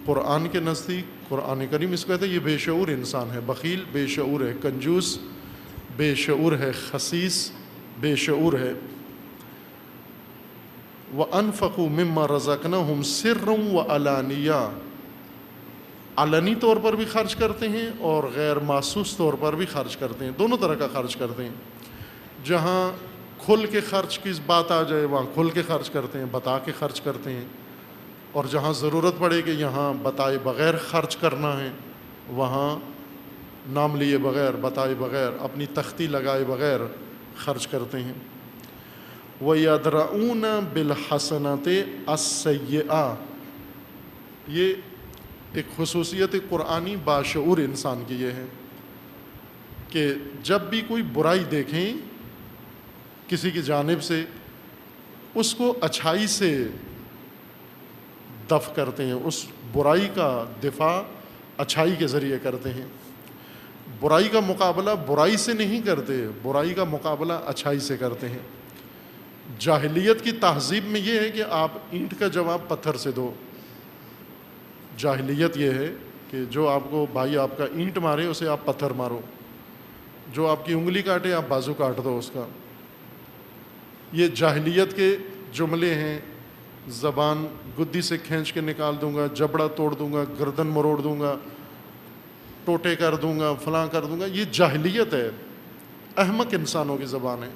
قرآن کے نزدیک قرآن کریم اس کو کہتا ہے یہ بے شعور انسان ہے، بخیل بے شعور ہے، کنجوس بے شعور ہے، خسیس بے شعور ہے۔ وَأَنفَقُوا مِمَّا رَزَقْنَاهُمْ سِرًّا وَعَلَانِيَةً، علنی طور پر بھی خرچ کرتے ہیں اور غیر محسوس طور پر بھی خرچ کرتے ہیں، دونوں طرح کا خرچ کرتے ہیں۔ جہاں کھل کے خرچ کی بات آ جائے وہاں کھل کے خرچ کرتے ہیں، بتا کے خرچ کرتے ہیں، اور جہاں ضرورت پڑے کہ یہاں بتائے بغیر خرچ کرنا ہے وہاں نام لیے بغیر، بتائے بغیر، اپنی تختی لگائے بغیر خرچ کرتے ہیں۔ وَيَدْرَؤُونَ بِالْحَسَنَةِ السَّيِّئَةِ، یہ ایک خصوصیت قرآنی باشعور انسان کی یہ ہے کہ جب بھی کوئی برائی دیکھیں کسی کی جانب سے، اس کو اچھائی سے دفع کرتے ہیں، اس برائی کا دفاع اچھائی کے ذریعے کرتے ہیں، برائی کا مقابلہ برائی سے نہیں کرتے، برائی کا مقابلہ اچھائی سے کرتے ہیں۔ جاہلیت کی تہذیب میں یہ ہے کہ آپ اینٹ کا جواب پتھر سے دو، جاہلیت یہ ہے کہ جو آپ کو بھائی آپ کا اینٹ مارے اسے آپ پتھر مارو، جو آپ کی انگلی کاٹے آپ بازو کاٹ دو اس کا، یہ جاہلیت کے جملے ہیں، زبان گدی سے کھینچ کے نکال دوں گا، جبڑا توڑ دوں گا، گردن مروڑ دوں گا، ٹوٹے کر دوں گا، فلاں کر دوں گا، یہ جاہلیت ہے، احمق انسانوں کی زبان ہے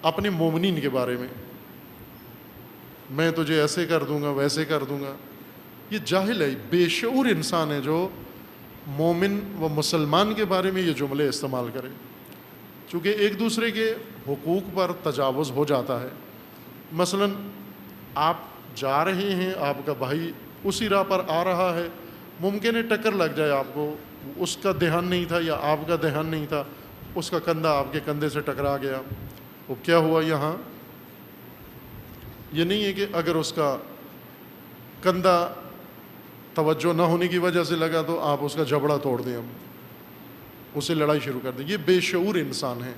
اپنے مومنین کے بارے میں تجھے ایسے کر دوں گا، ویسے کر دوں گا. یہ جاہل ہے، بے شعور انسان ہے جو مومن و مسلمان کے بارے میں یہ جملے استعمال کرے، چونکہ ایک دوسرے کے حقوق پر تجاوز ہو جاتا ہے. مثلا آپ جا رہے ہیں، آپ کا بھائی اسی راہ پر آ رہا ہے، ممکن ہے ٹکر لگ جائے آپ کو، اس کا دھیان نہیں تھا یا آپ کا دھیان نہیں تھا، اس کا کندھا آپ کے کندھے سے ٹکرا گیا. وہ کیا ہوا یہاں؟ یہ نہیں ہے کہ اگر اس کا کندھا توجہ نہ ہونے کی وجہ سے لگا تو آپ اس کا جبڑا توڑ دیں، اسے لڑائی شروع کر دیں. یہ بے شعور انسان ہے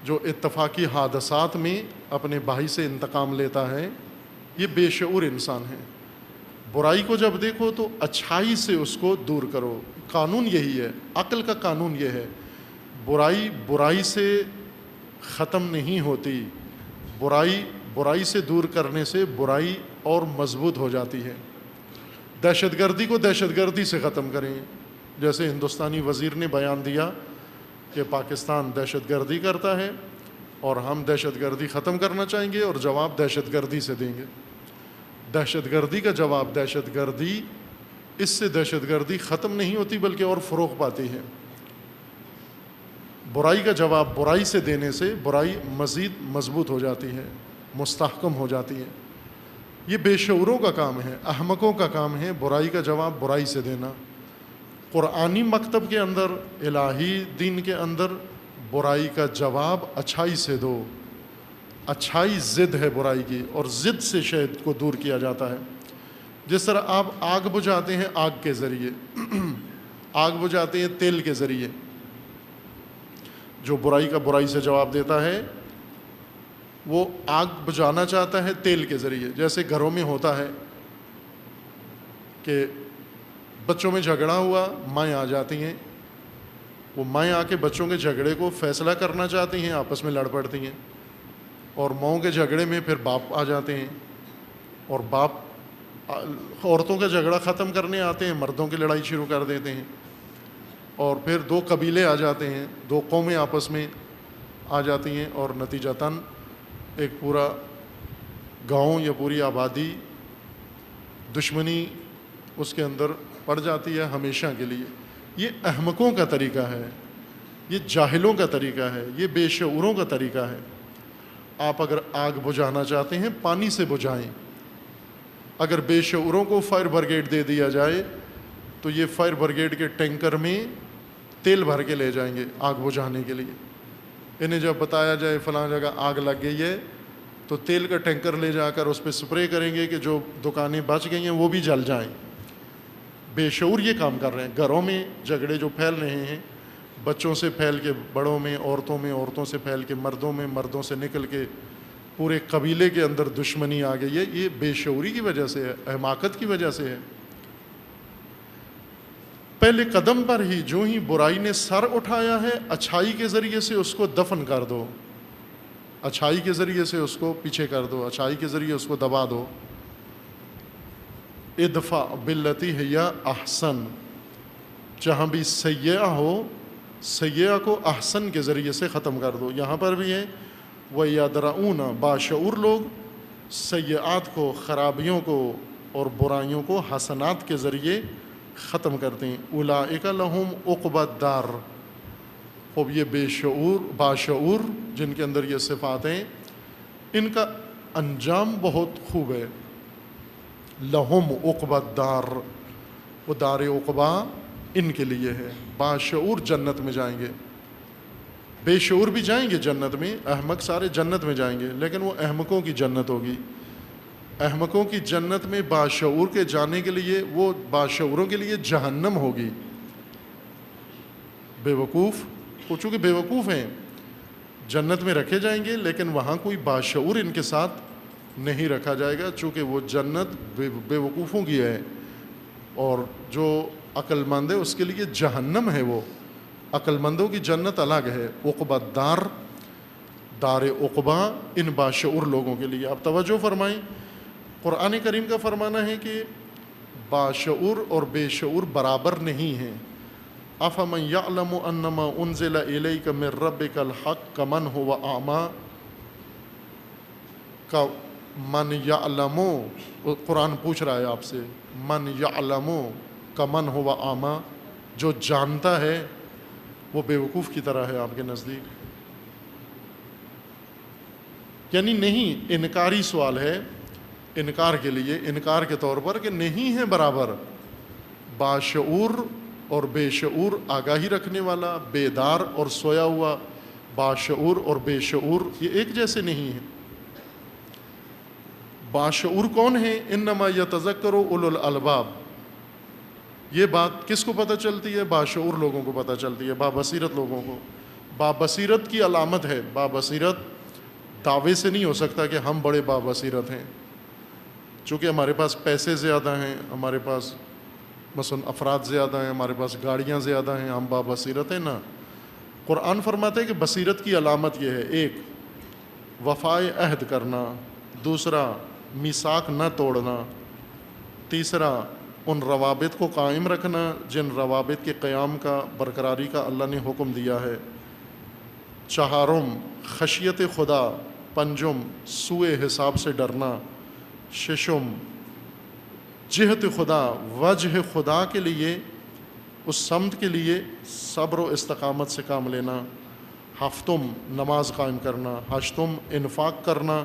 جو اتفاقی حادثات میں اپنے بھائی سے انتقام لیتا ہے. یہ بے شعور انسان ہے. برائی کو جب دیکھو تو اچھائی سے اس کو دور کرو. قانون یہی ہے، عقل کا قانون یہ ہے، برائی سے ختم نہیں ہوتی، برائی سے دور کرنے سے برائی اور مضبوط ہو جاتی ہے. دہشت گردی کو دہشت گردی سے ختم کریں، جیسے ہندوستانی وزیر نے بیان دیا کہ پاکستان دہشت گردی کرتا ہے اور ہم دہشت گردی ختم کرنا چاہیں گے اور جواب دہشت گردی سے دیں گے. دہشت گردی کا جواب دہشت گردی، اس سے دہشت گردی ختم نہیں ہوتی بلکہ اور فروغ پاتی ہے. برائی کا جواب برائی سے دینے سے برائی مزید مضبوط ہو جاتی ہے، مستحکم ہو جاتی ہے. یہ بے شعوروں کا کام ہے، احمقوں کا کام ہے برائی کا جواب برائی سے دینا. قرآنی مکتب کے اندر، الہی دین کے اندر برائی کا جواب اچھائی سے دو. اچھائی ضد ہے برائی کی، اور ضد سے شہد کو دور کیا جاتا ہے. جس طرح آپ آگ بجھاتے ہیں آگ کے ذریعے، آگ بجھاتے ہیں تیل کے ذریعے. جو برائی کا برائی سے جواب دیتا ہے وہ آگ بجھانا چاہتا ہے تیل کے ذریعے. جیسے گھروں میں ہوتا ہے کہ بچوں میں جھگڑا ہوا، مائیں آ جاتی ہیں، وہ مائیں آ کے بچوں کے جھگڑے کو فیصلہ کرنا چاہتی ہیں، آپس میں لڑ پڑتی ہیں، اور ماؤں کے جھگڑے میں پھر باپ آ جاتے ہیں، اور باپ عورتوں کا جھگڑا ختم کرنے آتے ہیں، مردوں کی لڑائی شروع کر دیتے ہیں، اور پھر دو قبیلے آ جاتے ہیں، دو قومیں آپس میں آ جاتی ہیں، اور نتیجتاً ایک پورا گاؤں یا پوری آبادی دشمنی اس کے اندر پڑ جاتی ہے ہمیشہ کے لیے. یہ احمقوں کا طریقہ ہے، یہ جاہلوں کا طریقہ ہے، یہ بے شعوروں کا طریقہ ہے. آپ اگر آگ بجھانا چاہتے ہیں پانی سے بجھائیں. اگر بے شعوروں کو فائر بریگیڈ دے دیا جائے تو یہ فائر بریگیڈ کے ٹینکر میں تیل بھر کے لے جائیں گے آگ بجھانے کے لیے. انہیں جب بتایا جائے فلاں جگہ آگ لگ گئی ہے تو تیل کا ٹینکر لے جا کر اس پہ سپرے کریں گے کہ جو دکانیں بچ گئی ہیں وہ بھی جل جائیں. بے شعور یہ کام کر رہے ہیں. گھروں میں جھگڑے جو پھیل رہے ہیں، بچوں سے پھیل کے بڑوں میں، عورتوں سے پھیل کے مردوں میں، مردوں سے نکل کے پورے قبیلے کے اندر دشمنی آ گئی ہے. یہ بے شعوری کی وجہ سے ہے، احماقت کی وجہ سے ہے. پہلے قدم پر ہی جو ہی برائی نے سر اٹھایا ہے، اچھائی کے ذریعے سے اس کو دفن کر دو، اچھائی کے ذریعے سے اس کو پیچھے کر دو، اچھائی کے ذریعے اس کو دبا دو. ادفع باللتی ہی احسن، جہاں بھی سیئہ ہو، سیئہ کو احسن کے ذریعے سے ختم کر دو. یہاں پر بھی ہے وَيَدْرَؤُونَ، باشعور لوگ سیئات کو، خرابیوں کو اور برائیوں کو حسنات کے ذریعے ختم کرتے ہیں. اولئک لہم عقبی الدار. خوب یہ باشعور جن کے اندر یہ صفات ہیں، ان کا انجام بہت خوب ہے. لہم عقبی الدار، وہ دار عقبا ان کے لیے ہے. باشعور جنت میں جائیں گے. بے شعور بھی جائیں گے جنت میں، احمق سارے جنت میں جائیں گے، لیکن وہ احمقوں کی جنت ہوگی. احمقوں کی جنت میں باشعور کے جانے کے لیے، وہ باشعوروں کے لیے جہنم ہوگی. بے وقوف، وہ چونکہ بے وقوف ہیں جنت میں رکھے جائیں گے، لیکن وہاں کوئی باشعور ان کے ساتھ نہیں رکھا جائے گا، چونکہ وہ جنت بے وقوفوں کی ہے، اور جو عقل مند ہے اس کے لیے جہنم ہے. وہ عقل مندوں کی جنت الگ ہے. عقبی الدار دار عقبہ ان باشعور لوگوں کے لیے۔ آپ توجہ فرمائیں، قرآن کریم کا فرمانا ہے کہ باشعور اور بے شعور برابر نہیں ہیں۔ افمن یعلم انما انزل الیک من ربک الحق کمن هو اعمی، کا من یعلم، قرآن پوچھ رہا ہے آپ سے، من یعلم کمن هو اعمی، جو جانتا ہے وہ بیوقوف کی طرح ہے آپ کے نزدیک؟ یعنی نہیں، انکاری سوال ہے، انکار کے لیے، انکار کے طور پر کہ نہیں ہے برابر باشعور اور بے شعور، آگاہی رکھنے والا، بیدار اور سویا ہوا، باشعور اور بے شعور یہ ایک جیسے نہیں ہیں۔ باشعور کون ہے؟ انما یتذکر اولو الالباب، یہ بات کس کو پتہ چلتی ہے؟ باشعور لوگوں کو پتہ چلتی ہے، بابصیرت لوگوں کو۔ بابصیرت کی علامت ہے، بابصیرت دعوے سے نہیں ہو سکتا کہ ہم بڑے بابصیرت ہیں، چونکہ ہمارے پاس پیسے زیادہ ہیں، ہمارے پاس مثلا افراد زیادہ ہیں، ہمارے پاس گاڑیاں زیادہ ہیں، ہم بابصیرت ہیں؟ نہ، قرآن فرماتا ہے کہ بصیرت کی علامت یہ ہے، ایک وفائے عہد کرنا، دوسرا میثاق نہ توڑنا، تیسرا ان روابط کو قائم رکھنا جن روابط کے قیام کا، برقراری کا اللہ نے حکم دیا ہے، چہارم خشیت خدا، پنجم سوء حساب سے ڈرنا، ششم جہت خدا، وجہ خدا کے لیے، اس سمت کے لیے صبر و استقامت سے کام لینا، ہفتم نماز قائم کرنا، ہشتم انفاق کرنا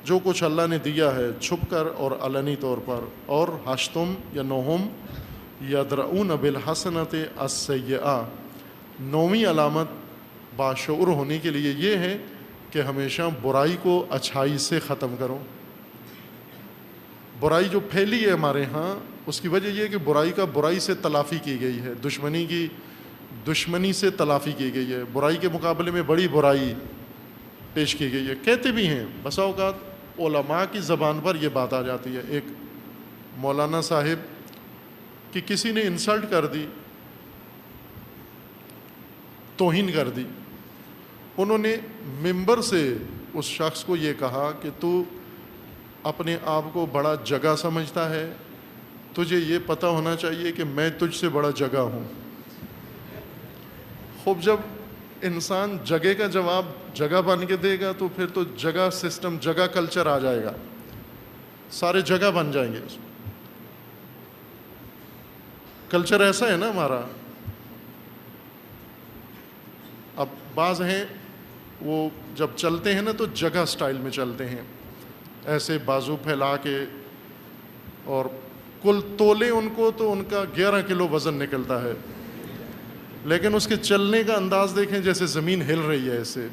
جو کچھ اللہ نے دیا ہے چھپ کر اور علنی طور پر، اور ہشتم یا نوہم یدرؤون بالحسنۃ السیئہ، نویں علامت باشعور ہونے کے لیے یہ ہے کہ ہمیشہ برائی کو اچھائی سے ختم کرو۔ برائی جو پھیلی ہے ہمارے ہاں، اس کی وجہ یہ ہے کہ برائی کا برائی سے تلافی کی گئی ہے، دشمنی کی دشمنی سے تلافی کی گئی ہے، برائی کے مقابلے میں بڑی برائی پیش کی گئی ہے۔ کہتے بھی ہیں بسا اوقات علماء کی زبان پر یہ بات آ جاتی ہے، ایک مولانا صاحب کی کسی نے انسلٹ کر دی، توہین کر دی، انہوں نے ممبر سے اس شخص کو یہ کہا کہ تو اپنے آپ کو بڑا جگہ سمجھتا ہے، تجھے یہ پتہ ہونا چاہیے کہ میں تجھ سے بڑا جگہ ہوں۔ خوب جب انسان جگہ کا جواب جگہ بن کے دے گا تو پھر تو جگہ سسٹم، جگہ کلچر آ جائے گا، سارے جگہ بن جائیں گے۔ کلچر ایسا ہے نا ہمارا۔ اب بعض ہیں وہ جب چلتے ہیں نا تو جگہ سٹائل میں چلتے ہیں، ایسے بازو پھیلا کے، اور کل تولے ان کو تو ان کا 11 کلو وزن نکلتا ہے، لیکن اس کے چلنے کا انداز دیکھیں جیسے زمین ہل رہی ہے ایسے،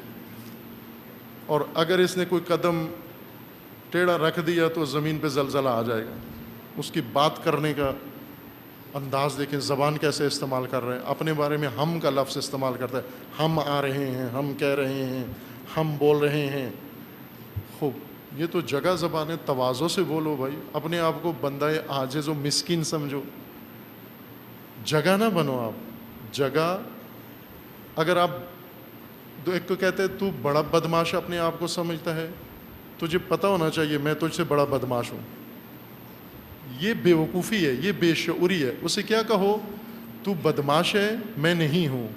اور اگر اس نے کوئی قدم ٹیڑھا رکھ دیا تو زمین پہ زلزلہ آ جائے گا۔ اس کی بات کرنے کا انداز دیکھیں، زبان کیسے استعمال کر رہے ہیں، اپنے بارے میں ہم کا لفظ استعمال کرتا ہے، ہم آ رہے ہیں، ہم کہہ رہے ہیں، ہم بول رہے ہیں۔ خوب، یہ تو جگہ زبان ہے، تواضع سے بولو بھائی، اپنے آپ کو بندہ عاجز و مسکین سمجھو، جگہ نہ بنو آپ۔ جگہ اگر آپ ایک تو کہتے ہیں تو بڑا بدماش اپنے آپ کو سمجھتا ہے، تجھے پتہ ہونا چاہیے میں تجھ سے بڑا بدماش ہوں، یہ بے وقوفی ہے، یہ بے شعوری ہے۔ اسے کیا کہو، تو بدماش ہے، میں نہیں ہوں،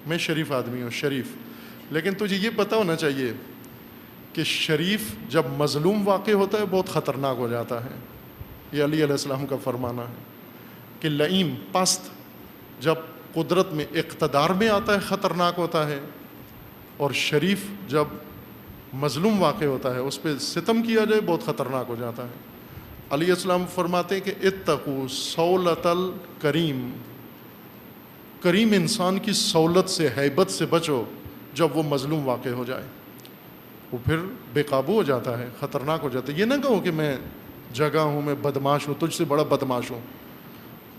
میں شریف آدمی ہوں، شریف۔ لیکن تجھے یہ پتہ ہونا چاہیے کہ شریف جب مظلوم واقع ہوتا ہے بہت خطرناک ہو جاتا ہے۔ یہ علی علیہ السلام کا فرمانا ہے کہ لئیم، پست، جب قدرت میں اقتدار میں آتا ہے خطرناک ہوتا ہے، اور شریف جب مظلوم واقع ہوتا ہے اس پہ ستم کیا جائے بہت خطرناک ہو جاتا ہے۔ علیہ السلام فرماتے ہیں کہ اتقوا سولۃ الکریم، کریم انسان کی سولت سے، ہیبت سے بچو جب وہ مظلوم واقع ہو جائے، وہ پھر بے قابو ہو جاتا ہے، خطرناک ہو جاتا ہے۔ یہ نہ کہو کہ میں جگہ ہوں، میں بدماش ہوں، تجھ سے بڑا بدماش ہوں،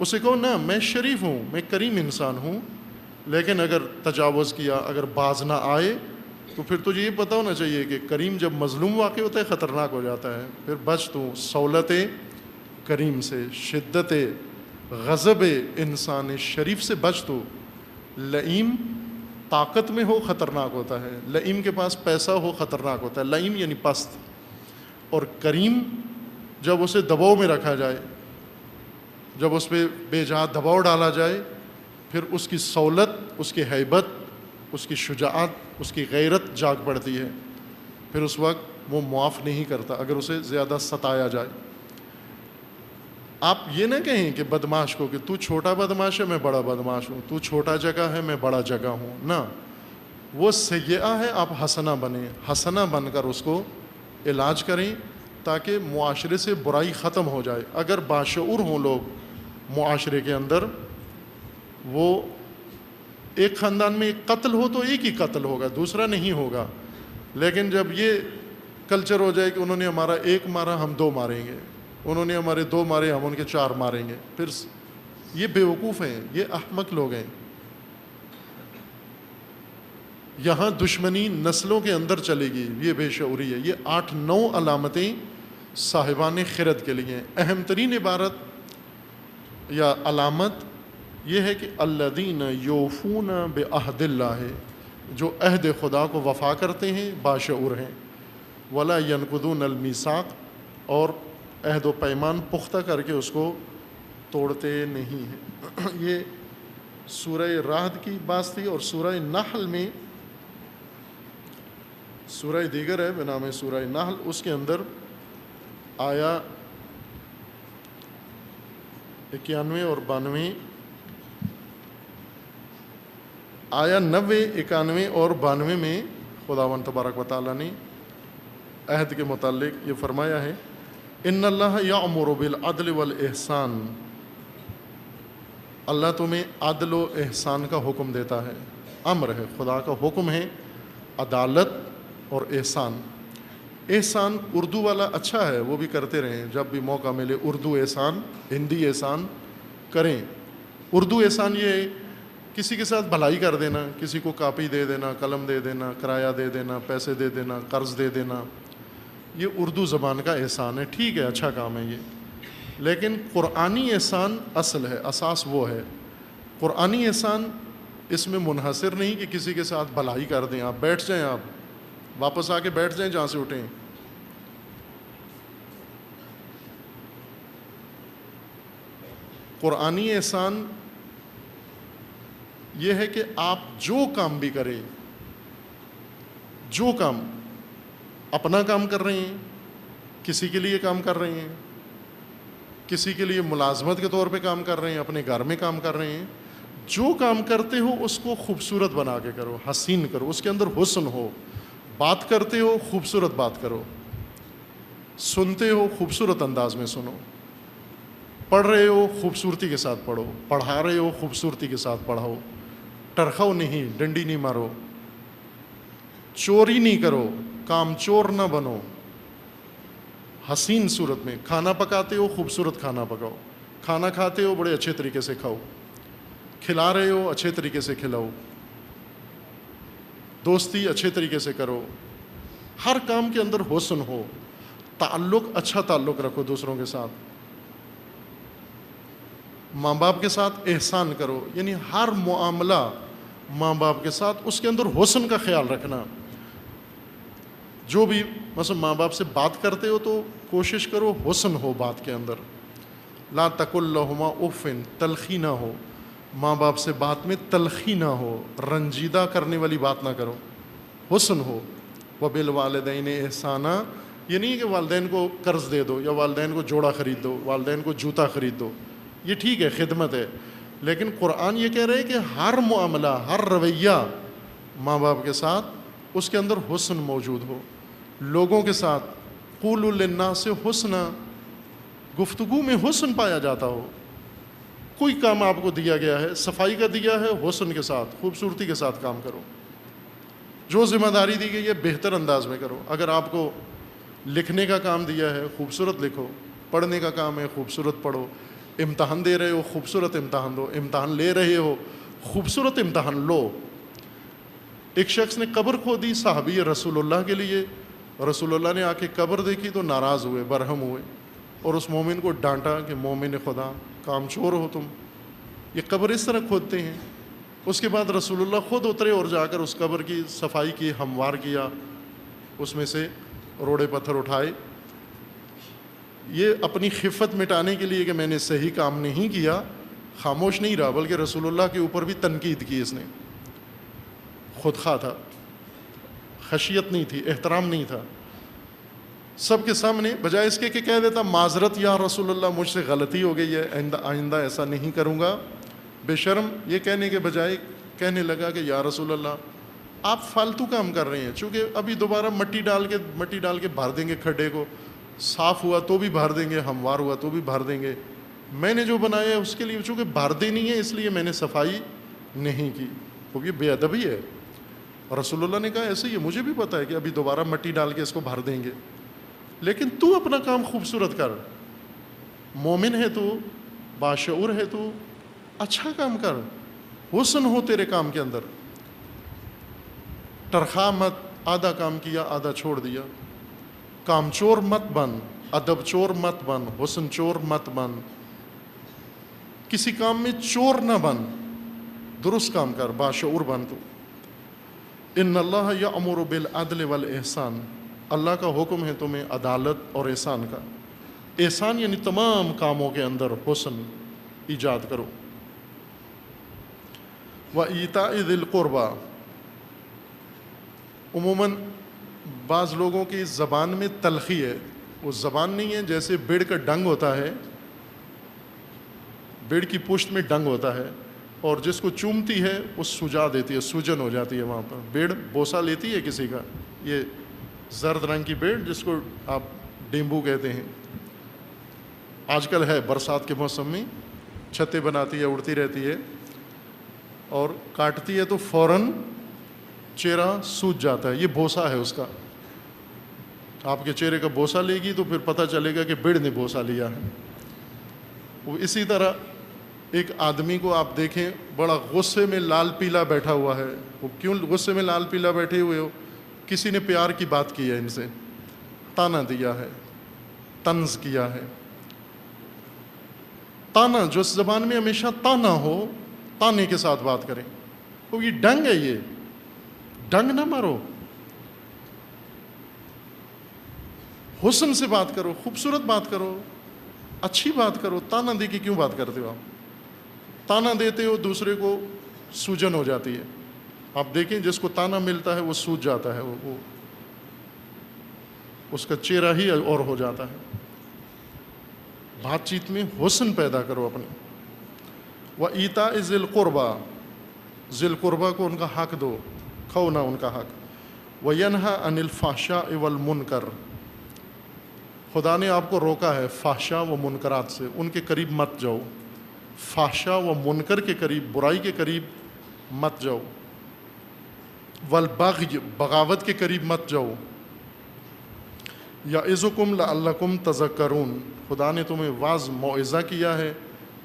اسے کہو نہ، میں شریف ہوں، میں کریم انسان ہوں، لیکن اگر تجاوز کیا، اگر باز نہ آئے تو پھر تجھے یہ پتہ ہونا چاہیے کہ کریم جب مظلوم واقع ہوتا ہے خطرناک ہو جاتا ہے۔ پھر بچ تو سولت کریم سے، شدت غضب انسان شریف سے بچ تو، لئیم طاقت میں ہو خطرناک ہوتا ہے، لئیم کے پاس پیسہ ہو خطرناک ہوتا ہے، لئیم یعنی پست، اور کریم جب اسے دباؤ میں رکھا جائے، جب اس پہ بے جہاں دباؤ ڈالا جائے، پھر اس کی سہولت، اس کی ہیبت، اس کی شجاعت، اس کی غیرت جاگ پڑتی ہے، پھر اس وقت وہ معاف نہیں کرتا اگر اسے زیادہ ستایا جائے۔ آپ یہ نہ کہیں کہ بدماش کو کہ تو چھوٹا بدماش ہے میں بڑا بدماش ہوں، تو چھوٹا جگہ ہے میں بڑا جگہ ہوں، نہ، وہ سیئہ ہے، آپ حسنہ بنیں، حسنہ بن کر اس کو علاج کریں تاکہ معاشرے سے برائی ختم ہو جائے۔ اگر باشعور ہوں لوگ معاشرے کے اندر، وہ ایک خاندان میں ایک قتل ہو تو ایک ہی قتل ہوگا، دوسرا نہیں ہوگا، لیکن جب یہ کلچر ہو جائے کہ انہوں نے ہمارا ایک مارا ہم دو ماریں گے، انہوں نے ہمارے دو مارے ہم ان کے چار ماریں گے، پھر یہ بیوقوف ہیں، یہ احمق لوگ ہیں۔ یہاں دشمنی نسلوں کے اندر چلے گی، یہ بے شعوری ہے۔ یہ 8-9 علامتیں صاحبان خرد کے لیے ہیں۔ اہم ترین عبارت یا علامت یہ ہے کہ الذین یوفون بعہد اللہ، جو عہد خدا کو وفا کرتے ہیں، باشعور ہیں، ولا ینقضون المیثاق، اور عہد و پیمان پختہ کر کے اس کو توڑتے نہیں ہیں۔ یہ سورہ رعد کی بات تھی، اور سورہ نحل میں، سورہ دیگر ہے بنام سورہ نحل، اس کے اندر آیا 91 اور 92، آیا 90، 91 اور 92 میں خداوند تبارک و تعالیٰ نے عہد کے متعلق یہ فرمایا ہے، ان اللہ یأمر بالعدل والاحسان، اللہ تمہیں عدل و احسان کا حکم دیتا ہے، امر ہے، خدا کا حکم ہے، عدالت اور احسان۔ احسان اردو والا اچھا ہے، وہ بھی کرتے رہیں، جب بھی موقع ملے اردو احسان، ہندی احسان کریں۔ اردو احسان یہ ہے کسی کے ساتھ بھلائی کر دینا، کسی کو کاپی دے دینا، قلم دے دینا، کرایہ دے دینا، پیسے دے دینا، قرض دے دینا، یہ اردو زبان کا احسان ہے، ٹھیک ہے، اچھا کام ہے یہ، لیکن قرآنی احسان اصل ہے، اساس وہ ہے۔ قرآنی احسان اس میں منحصر نہیں کہ کسی کے ساتھ بھلائی کر دیں، آپ بیٹھ جائیں، آپ واپس آ کے بیٹھ جائیں جہاں سے اٹھیں۔ قرآنی احسان یہ ہے کہ آپ جو کام بھی کریں، جو کام، اپنا کام کر رہے ہیں، کسی کے لیے کام کر رہے ہیں، کسی کے لیے ملازمت کے طور پہ کام کر رہے ہیں، اپنے گھر میں کام کر رہے ہیں، جو کام کرتے ہو اس کو خوبصورت بنا کے کرو، حسین کرو، اس کے اندر حسن ہو۔ بات کرتے ہو خوبصورت بات کرو، سنتے ہو خوبصورت انداز میں سنو، پڑھ رہے ہو خوبصورتی کے ساتھ پڑھو، پڑھا رہے ہو خوبصورتی کے ساتھ پڑھاؤ، ٹرخو نہیں، ڈنڈی نہیں مارو، چوری نہیں کرو، کام چور نہ بنو، حسین صورت میں۔ کھانا پکاتے ہو خوبصورت کھانا پکاؤ، کھانا کھاتے ہو بڑے اچھے طریقے سے کھاؤ، کھلا رہے ہو اچھے طریقے سے کھلاؤ، دوستی اچھے طریقے سے کرو، ہر کام کے اندر حسن ہو، تعلق، اچھا تعلق رکھو دوسروں کے ساتھ، ماں باپ کے ساتھ احسان کرو، یعنی ہر معاملہ ماں باپ کے ساتھ اس کے اندر حسن کا خیال رکھنا۔ جو بھی مثلا ماں باپ سے بات کرتے ہو تو کوشش کرو حسن ہو بات کے اندر، لا تقل لہما اف، تلخی نہ ہو، ماں باپ سے بات میں تلخی نہ ہو، رنجیدہ کرنے والی بات نہ کرو، حسن ہو۔ وبالوالدین احسانہ، یہ نہیں کہ والدین کو قرض دے دو یا والدین کو جوڑا خرید دو، والدین کو جوتا خرید دو، یہ ٹھیک ہے، خدمت ہے، لیکن قرآن یہ کہہ رہے ہے کہ ہر معاملہ، ہر رویہ ماں باپ کے ساتھ اس کے اندر حسن موجود ہو، لوگوں کے ساتھ قولوا للناس حسنا، گفتگو میں حسن پایا جاتا ہو۔ کوئی کام آپ کو دیا گیا ہے، صفائی کا دیا ہے، حسن کے ساتھ، خوبصورتی کے ساتھ کام کرو، جو ذمہ داری دی گئی ہے بہتر انداز میں کرو۔ اگر آپ کو لکھنے کا کام دیا ہے خوبصورت لکھو، پڑھنے کا کام ہے خوبصورت پڑھو، امتحان دے رہے ہو خوبصورت امتحان دو، امتحان لے رہے ہو خوبصورت امتحان لو۔ ایک شخص نے قبر کھودی صحابی رسول اللہ کے لیے، رسول اللہ نے آ کے قبر دیکھی تو ناراض ہوئے، برہم ہوئے، اور اس مومن کو ڈانٹا کہ مومن خدا، کام چور ہو تم، یہ قبر اس طرح کھودتے ہیں۔ اس کے بعد رسول اللہ خود اترے اور جا کر اس قبر کی صفائی کی، ہموار کیا، اس میں سے روڑے پتھر اٹھائے. یہ اپنی خفت مٹانے کے لیے کہ میں نے صحیح کام نہیں کیا خاموش نہیں رہا، بلکہ رسول اللہ کے اوپر بھی تنقید کی. اس نے خودخواہ تھا، خشیت نہیں تھی، احترام نہیں تھا. سب کے سامنے بجائے اس کے کہ کہہ دیتا معذرت یا رسول اللہ مجھ سے غلطی ہو گئی ہے، آئندہ ایسا نہیں کروں گا، بے شرم یہ کہنے کے بجائے کہنے لگا کہ یا رسول اللہ آپ فالتو کام کر رہے ہیں، چونکہ ابھی دوبارہ مٹی ڈال کے بھر دیں گے کھڈے کو، صاف ہوا تو بھی بھر دیں گے، ہموار ہوا تو بھی بھر دیں گے. میں نے جو بنایا ہے اس کے لیے چونکہ بھر دینی ہے اس لیے میں نے صفائی نہیں کی. وہ یہ بے ادبی ہے. رسول اللہ نے کہا ایسے ہی مجھے بھی پتہ ہے کہ ابھی دوبارہ مٹی ڈال کے اس کو بھر دیں گے، لیکن تو اپنا کام خوبصورت کر، مومن ہے تو، باشعور ہے تو، اچھا کام کر، حسن ہو تیرے کام کے اندر. ٹرخا مت، آدھا کام کیا آدھا چھوڑ دیا. کام چور مت بن، ادب چور مت بن، حسن چور مت بن، کسی کام میں چور نہ بن، درست کام کر، باشعور بن. تو ان اللہ یأمر بالعدل والاحسان، اللہ کا حکم ہے تمہیں عدالت اور احسان کا. احسان یعنی تمام کاموں کے اندر حسن ایجاد کرو. وَإِيتَاءِ ذِي الْقُرْبَى، عموماً بعض لوگوں کی زبان میں تلخی ہے، وہ زبان نہیں ہے جیسے بیڑ کا ڈنگ ہوتا ہے، بیڑ کی پشت میں ڈنگ ہوتا ہے اور جس کو چومتی ہے وہ سجا دیتی ہے، سوجن ہو جاتی ہے وہاں پر. بیڑ بوسہ لیتی ہے کسی کا، یہ زرد رنگ کی بیڑ جس کو آپ ڈیمبو کہتے ہیں، آج کل ہے برسات کے موسم میں، چھتیں بناتی ہے، اڑتی رہتی ہے اور کاٹتی ہے تو فوراً چہرہ سوج جاتا ہے. یہ بوسہ ہے اس کا. آپ کے چہرے کا بوسہ لے گی تو پھر پتہ چلے گا کہ بیڑ نے بوسہ لیا ہے. وہ اسی طرح ایک آدمی کو آپ دیکھیں بڑا غصے میں لال پیلا بیٹھا ہوا ہے. وہ کیوں غصے میں لال پیلا بیٹھے ہوئے ہو؟ کسی نے پیار کی بات کی ہے، ان سے تانا دیا ہے، طنز کیا ہے. تانا، جو زبان میں ہمیشہ تانا ہو، تانے کے ساتھ بات کریں. وہ یہ ڈنگ ہے، یہ ڈنگ نہ مارو، حسن سے بات کرو، خوبصورت بات کرو، اچھی بات کرو. تانا دے کے کیوں بات کرتے ہو آپ؟ تانا دیتے ہو دوسرے کو سوجن ہو جاتی ہے. آپ دیکھیں جس کو تانا ملتا ہے وہ سوج جاتا ہے، وہ اس کا چہرہ ہی اور ہو جاتا ہے. بات چیت میں حسن پیدا کرو اپنے. وَإِيتَاءِ ذِي الْقُرْبَى، ذی القربہ کو ان کا حق دو، کھو نہ ان کا حق. وَيَنْهَا عَنِ الْفَحْشَاءِ وَالْمُنْكَرِ، خدا نے آپ کو روکا ہے فحشا و منکرات سے، ان کے قریب مت جاؤ. فحشا و منکر کے قریب، برائی کے قریب مت جاؤ. والبغی، بغاوت کے قریب مت جاؤ. یعظکم لعلکم تذکرون، خدا نے تمہیں واعظ موعظہ کیا ہے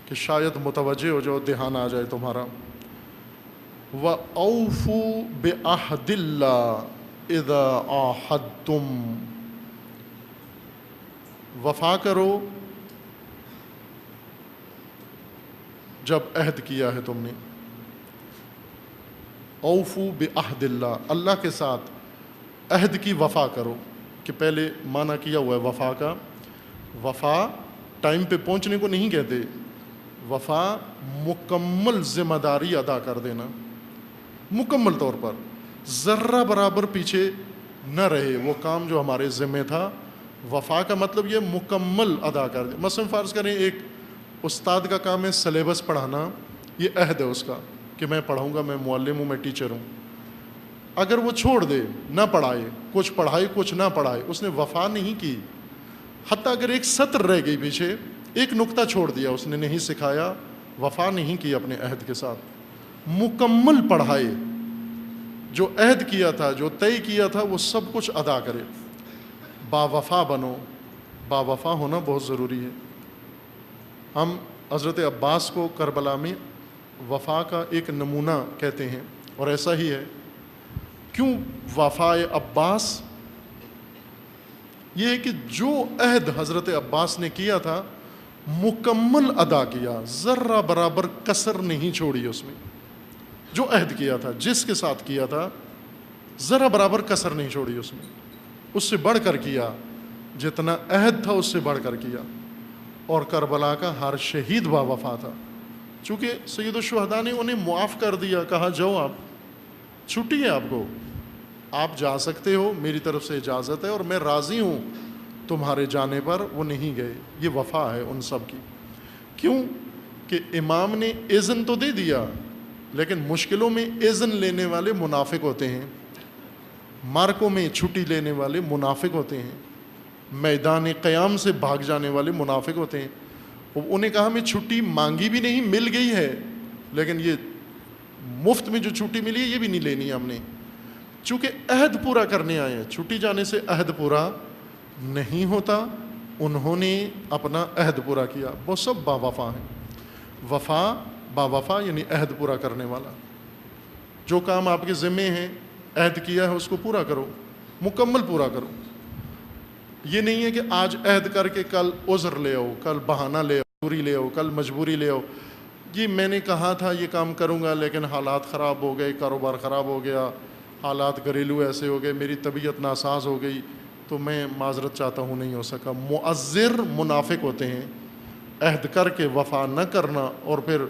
کہ شاید متوجہ ہو جاؤ، دھیان آ جائے تمہارا. وَأَوْفُوا بِعَهْدِ اللَّهِ إِذَا عَاهَدتُّمْ، وفا کرو جب عہد کیا ہے تم نے. اوفو بعہد اللہ، اللہ کے ساتھ عہد کی وفا کرو. کہ پہلے معنی کیا ہوا ہے وفا کا. وفا ٹائم پہ پہنچنے کو نہیں کہتے، وفا مکمل ذمہ داری ادا کر دینا، مکمل طور پر ذرہ برابر پیچھے نہ رہے وہ کام جو ہمارے ذمہ تھا. وفا کا مطلب یہ مکمل ادا کر دے. مثلا فرض کریں ایک استاد کا کام ہے سلیبس پڑھانا، یہ عہد ہے اس کا کہ میں پڑھاؤں گا، میں معلم ہوں، میں ٹیچر ہوں. اگر وہ چھوڑ دے، نہ پڑھائے، کچھ پڑھائے کچھ نہ پڑھائے، اس نے وفا نہیں کی. حتیٰ اگر ایک سطر رہ گئی پیچھے، ایک نقطہ چھوڑ دیا، اس نے نہیں سکھایا، وفا نہیں کی اپنے عہد کے ساتھ. مکمل پڑھائے، جو عہد کیا تھا، جو طے کیا تھا، وہ سب کچھ ادا کرے. با وفا بنو. با وفا ہونا بہت ضروری ہے. ہم حضرت عباس کو کربلا میں وفا کا ایک نمونہ کہتے ہیں، اور ایسا ہی ہے. کیوں وفائے عباس؟ یہ ہے کہ جو عہد حضرت عباس نے کیا تھا مکمل ادا کیا، ذرہ برابر کسر نہیں چھوڑی اس میں. جو عہد کیا تھا، جس کے ساتھ کیا تھا، ذرا برابر کسر نہیں چھوڑی اس میں، اس سے بڑھ کر کیا، جتنا عہد تھا اس سے بڑھ کر کیا. اور کربلا کا ہر شہید با وفا تھا، چونکہ سید الشہداء نے انہیں معاف کر دیا، کہا جاؤ آپ، چھٹی ہے آپ کو، آپ جا سکتے ہو، میری طرف سے اجازت ہے اور میں راضی ہوں تمہارے جانے پر. وہ نہیں گئے. یہ وفا ہے ان سب کی. کیوں کہ امام نے اذن تو دے دیا، لیکن مشکلوں میں اذن لینے والے منافق ہوتے ہیں، مارکوں میں چھٹی لینے والے منافق ہوتے ہیں، میدان قیام سے بھاگ جانے والے منافق ہوتے ہیں. انہیں کہا میں چھٹی مانگی بھی نہیں، مل گئی ہے، لیکن یہ مفت میں جو چھٹی ملی ہے یہ بھی نہیں لینی ہم نے، چونکہ عہد پورا کرنے آئے ہیں. چھٹی جانے سے عہد پورا نہیں ہوتا. انہوں نے اپنا عہد پورا کیا. وہ سب با وفا ہیں. وفا، با وفا یعنی عہد پورا کرنے والا. جو کام آپ کے ذمے ہیں، عہد کیا ہے اس کو پورا کرو، مکمل پورا کرو. یہ نہیں ہے کہ آج عہد کر کے کل عذر لے آؤ، کل بہانہ لے آؤ، مجبوری لے آؤ، کل مجبوری لے آؤ. جی میں نے کہا تھا یہ کام کروں گا لیکن حالات خراب ہو گئے، کاروبار خراب ہو گیا، حالات گھریلو ایسے ہو گئے، میری طبیعت ناساز ہو گئی تو میں معذرت چاہتا ہوں، نہیں ہو سکا. معذر منافق ہوتے ہیں. عہد کر کے وفا نہ کرنا اور پھر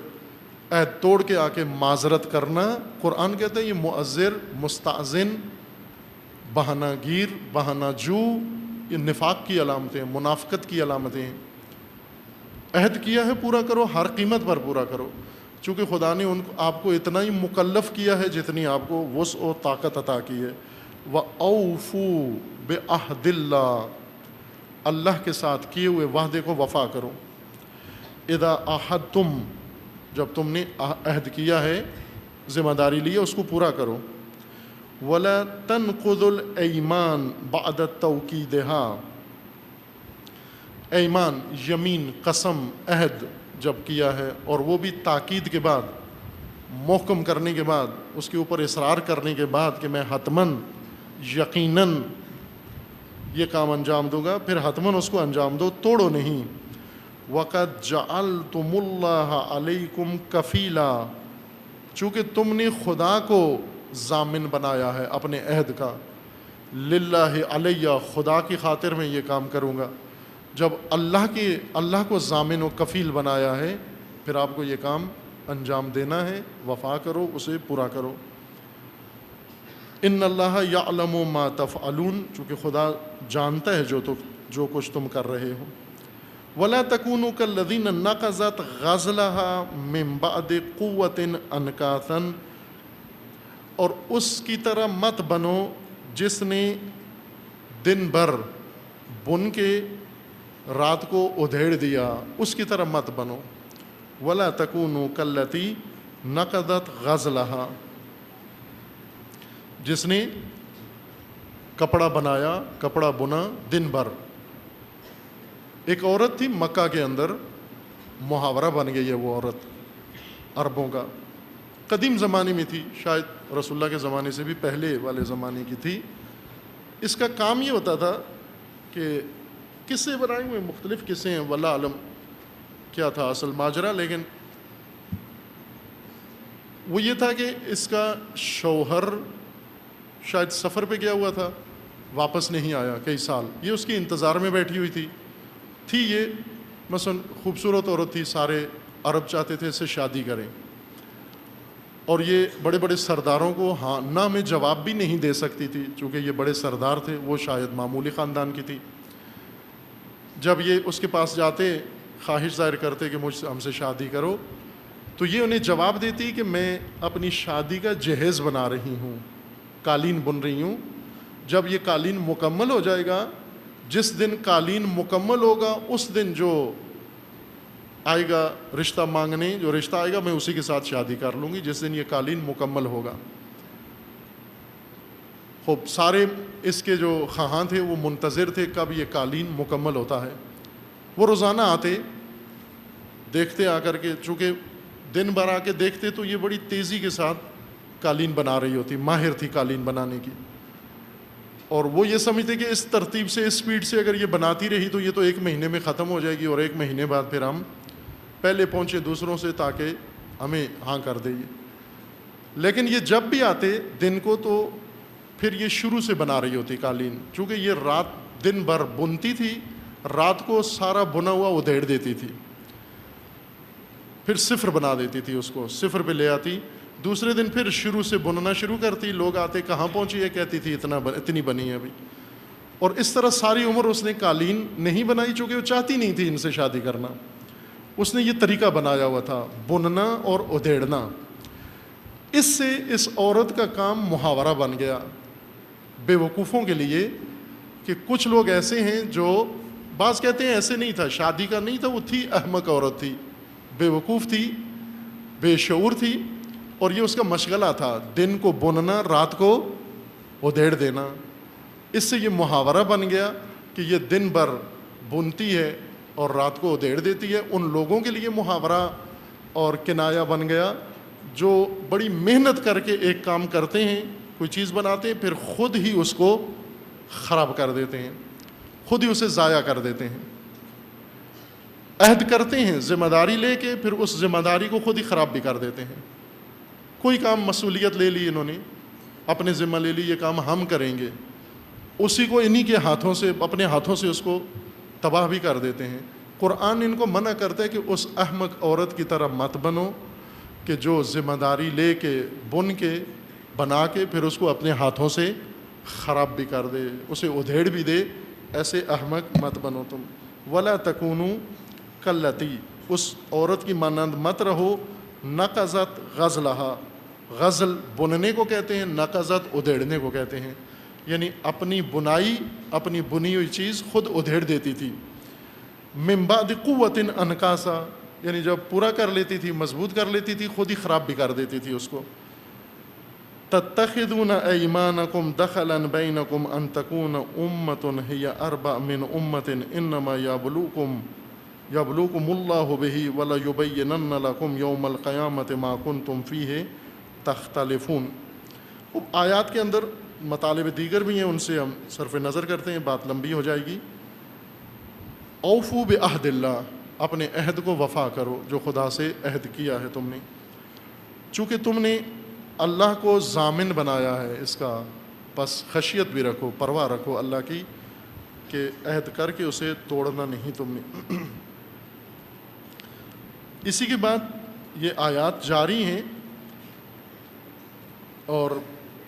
عہد توڑ کے آ کے معذرت کرنا، قرآن کہتا ہے یہ معذر، مستعذن، بہانہ گیر، بہانہ جو، یہ نفاق کی علامتیں ہیں، منافقت کی علامتیں ہیں. عہد کیا ہے پورا کرو، ہر قیمت پر پورا کرو، چونکہ خدا نے آپ کو اتنا ہی مکلف کیا ہے جتنی آپ کو وسع و طاقت عطا کی ہے. وَأَوْفُوا بِعَهْدِ اللَّهِ، اللہ کے ساتھ کیے ہوئے وعدے کو وفا کرو. اذا عاہدتم، جب تم نے عہد کیا ہے، ذمہ داری لی ہے، اس کو پورا کرو. وَلَا تَنْقُضُوا الْأَيْمَانَ بَعْدَ تَوْكِيدِهَا، ایمان، یمین، قسم، عہد جب کیا ہے اور وہ بھی تاکید کے بعد، محکم کرنے کے بعد، اس کے اوپر اصرار کرنے کے بعد کہ میں حتماً، یقیناً یہ کام انجام دوں گا، پھر حتماً اس کو انجام دو، توڑو نہیں. وَقَدْ جَعَلْتُمُ اللَّهَ عَلَيْكُمْ كَفِيلًا، چونکہ تم نے خدا کو ضامن بنایا ہے اپنے عہد کا. للہ علیہ، خدا کی خاطر میں یہ کام کروں گا. جب اللہ کو ضامن و کفیل بنایا ہے، پھر آپ کو یہ کام انجام دینا ہے، وفا کرو، اسے پورا کرو. ان اللہ یعلم ما تفعلون، چونکہ خدا جانتا ہے جو کچھ تم کر رہے ہو. ولا تکونوا کالذین نقضت غزلها من بعد قوۃ انکاثا، اور اس کی طرح مت بنو جس نے دن بھر بن کے رات کو ادھیڑ دیا، اس کی طرح مت بنو. ولا تکونوا کاللتی نقضت غزلها، جس نے کپڑا بنایا، کپڑا بنا دن بھر. ایک عورت تھی مکہ کے اندر، محاورہ بن گئی ہے وہ عورت عربوں کا، قدیم زمانے میں تھی، شاید رسول اللہ کے زمانے سے بھی پہلے والے زمانے کی تھی. اس کا کام یہ ہوتا تھا کہ قصے بنائے ہوئے، مختلف قصے ہیں، واللہ عالم کیا تھا اصل ماجرا، لیکن وہ یہ تھا کہ اس کا شوہر شاید سفر پہ گیا ہوا تھا، واپس نہیں آیا کئی سال، یہ اس کے انتظار میں بیٹھی ہوئی تھی. یہ مثلا خوبصورت عورت تھی، سارے عرب چاہتے تھے اس سے شادی کریں، اور یہ بڑے بڑے سرداروں کو ہاں نہ میں جواب بھی نہیں دے سکتی تھی، چونکہ یہ بڑے سردار تھے، وہ شاید معمولی خاندان کی تھی. جب یہ اس کے پاس جاتے، خواہش ظاہر کرتے کہ ہم سے شادی کرو، تو یہ انہیں جواب دیتی کہ میں اپنی شادی کا جہیز بنا رہی ہوں، قالین بن رہی ہوں. جب یہ قالین مکمل ہو جائے گا، جس دن قالین مکمل ہوگا اس دن جو آئے گا رشتہ مانگنے، جو رشتہ آئے گا میں اسی کے ساتھ شادی کر لوں گی جس دن یہ قالین مکمل ہوگا. خوب سارے اس کے جو خواہاں تھے وہ منتظر تھے کب یہ قالین مکمل ہوتا ہے. وہ روزانہ آتے، دیکھتے آ کر کے، چونکہ دن بھر آ کے دیکھتے تو یہ بڑی تیزی کے ساتھ قالین بنا رہی ہوتی، ماہر تھی قالین بنانے کی. اور وہ یہ سمجھتے کہ اس ترتیب سے، اس سپیڈ سے اگر یہ بناتی رہی تو یہ تو 1 مہینے میں ختم ہو جائے گی، اور 1 مہینے بعد پھر ہم پہلے پہنچے دوسروں سے تاکہ ہمیں ہاں کر دے. لیکن یہ جب بھی آتے دن کو تو پھر یہ شروع سے بنا رہی ہوتی قالین، چونکہ یہ رات دن بھر بنتی تھی، رات کو سارا بنا ہوا ادھیڑ دیتی تھی، پھر صفر بنا دیتی تھی، اس کو صفر پہ لے آتی، دوسرے دن پھر شروع سے بننا شروع کرتی، لوگ آتے کہاں پہنچی ہے، کہتی تھی اتنی بنی ہے ابھی. اور اس طرح ساری عمر اس نے قالین نہیں بنائی، چونکہ وہ چاہتی نہیں تھی ان سے شادی کرنا. اس نے یہ طریقہ بنایا ہوا تھا بننا اور ادھیڑنا. اس سے اس عورت کا کام محاورہ بن گیا بے وقوفوں کے لیے، کہ کچھ لوگ ایسے ہیں جو بعض کہتے ہیں ایسے نہیں تھا، شادی کا نہیں تھا، وہ تھی احمق عورت تھی، بے وقوف تھی، بے شعور تھی، اور یہ اس کا مشغلہ تھا، دن کو بننا رات کو ادھیڑ دینا. اس سے یہ محاورہ بن گیا کہ یہ دن بھر بنتی ہے اور رات کو ادھیڑ دیتی ہے. ان لوگوں کے لیے محاورہ اور کنایا بن گیا جو بڑی محنت کر کے ایک کام کرتے ہیں، کوئی چیز بناتے ہیں، پھر خود ہی اس کو خراب کر دیتے ہیں، خود ہی اسے ضائع کر دیتے ہیں. عہد کرتے ہیں ذمہ داری لے کے، پھر اس ذمہ داری کو خود ہی خراب بھی کر دیتے ہیں. کوئی کام مسئولیت لے لی، انہوں نے اپنے ذمہ لے لی، یہ کام ہم کریں گے، اسی کو انہی کے ہاتھوں سے، اپنے ہاتھوں سے اس کو تباہ بھی کر دیتے ہیں. قرآن ان کو منع کرتا ہے کہ اس احمق عورت کی طرح مت بنو کہ جو ذمہ داری لے کے بن کے بنا کے پھر اس کو اپنے ہاتھوں سے خراب بھی کر دے، اسے ادھیڑ بھی دے. ایسے احمق مت بنو تم. ولا تکونوا کاللتی، اس عورت کی مانند مت رہو، نقضت غزلہا، غزل بننے کو کہتے ہیں، نقضت ادھیڑنے کو کہتے ہیں، یعنی اپنی بنائی، اپنی بنی ہوئی چیز خود ادھیڑ دیتی تھی. من بعد قوت انکاسا، یعنی جب پورا کر لیتی تھی، مضبوط کر لیتی تھی، خود ہی خراب بھی کر دیتی تھی اس کو. تتخذون ایمانکم دخلا بینکم ان تکون امۃ ہی اربع من امۃ انما یبلوکم اللہ بہ ولیبینن لکم یوم القیامۃ ما کنتم فیہ تختلفون. آیات کے اندر مطالب دیگر بھی ہیں، ان سے ہم صرف نظر کرتے ہیں، بات لمبی ہو جائے گی. اوفو بعہد اللہ، اپنے عہد کو وفا کرو جو خدا سے عہد کیا ہے تم نے. چونکہ تم نے اللہ کو ضامن بنایا ہے اس کا، پس خشیت بھی رکھو، پرواہ رکھو اللہ کی، کہ عہد کر کے اسے توڑنا نہیں تم نے. اسی کے بعد یہ آیات جاری ہیں، اور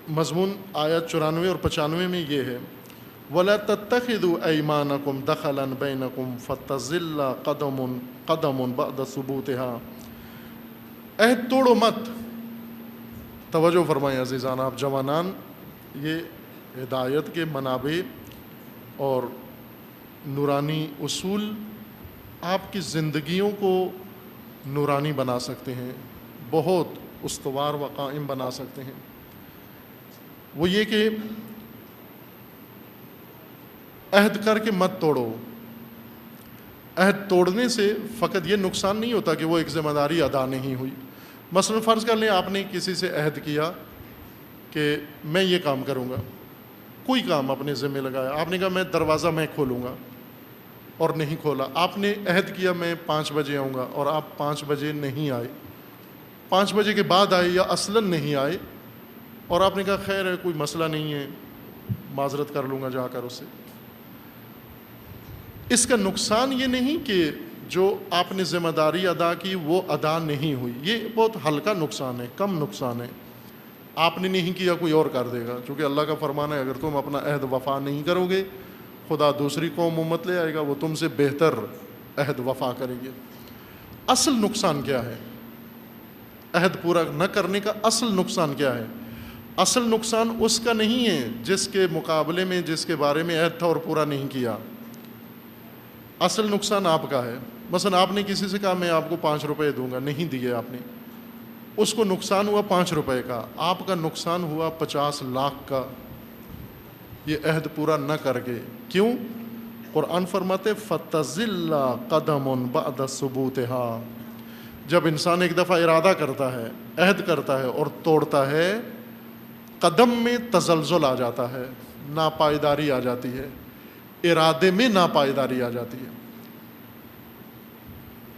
مضمون آیت 94 اور 95 میں یہ ہے، وَلَا تَتَّخِذُوا أَيْمَانَكُمْ دَخَلًا بَيْنَكُمْ فَتَزِلَّ قَدَمٌ بَعْدَ ثُبُوتِهَا. عہد توڑو مت. توجہ فرمائیں عزیزان، آپ جوانان، یہ ہدایت کے منابع اور نورانی اصول آپ کی زندگیوں کو نورانی بنا سکتے ہیں، بہت استوار و قائم بنا سکتے ہیں. وہ یہ کہ عہد کر کے مت توڑو. عہد توڑنے سے فقط یہ نقصان نہیں ہوتا کہ وہ ایک ذمہ داری ادا نہیں ہوئی. مثلا فرض کر لیں آپ نے کسی سے عہد کیا کہ میں یہ کام کروں گا، کوئی کام اپنے ذمہ لگایا، آپ نے کہا میں دروازہ میں کھولوں گا، اور نہیں کھولا. آپ نے عہد کیا میں 5 بجے آؤں گا، اور آپ 5 بجے نہیں آئے، 5 بجے کے بعد آئے یا اصلاً نہیں آئے، اور آپ نے کہا خیر ہے، کوئی مسئلہ نہیں ہے، معذرت کر لوں گا جا کر اس سے. اس کا نقصان یہ نہیں کہ جو آپ نے ذمہ داری ادا کی وہ ادا نہیں ہوئی، یہ بہت ہلکا نقصان ہے، کم نقصان ہے. آپ نے نہیں کیا، کوئی اور کر دے گا، چونکہ اللہ کا فرمان ہے اگر تم اپنا عہد وفا نہیں کرو گے، خدا دوسری قوم امت لے آئے گا، وہ تم سے بہتر عہد وفا کریں گے. اصل نقصان کیا ہے؟ عہد پورا نہ کرنے کا اصل نقصان کیا ہے؟ اصل نقصان اس کا نہیں ہے جس کے مقابلے میں، جس کے بارے میں عہد تھا اور پورا نہیں کیا. اصل نقصان آپ کا ہے. مثلا آپ نے کسی سے کہا میں آپ کو 5 روپے دوں گا، نہیں دیے آپ نے، اس کو نقصان ہوا 5 روپے کا، آپ کا نقصان ہوا 50 لاکھ کا، یہ عہد پورا نہ کر کے. کیوں؟ قرآن فرماتے فَتَزِلَّ قَدَمٌ بَعْدَ ثُبُوتِهَا. جب انسان ایک دفعہ ارادہ کرتا ہے، عہد کرتا ہے اور توڑتا ہے، قدم میں تزلزل آ جاتا ہے، ناپائیداری آ جاتی ہے، ارادے میں ناپائیداری آ جاتی ہے.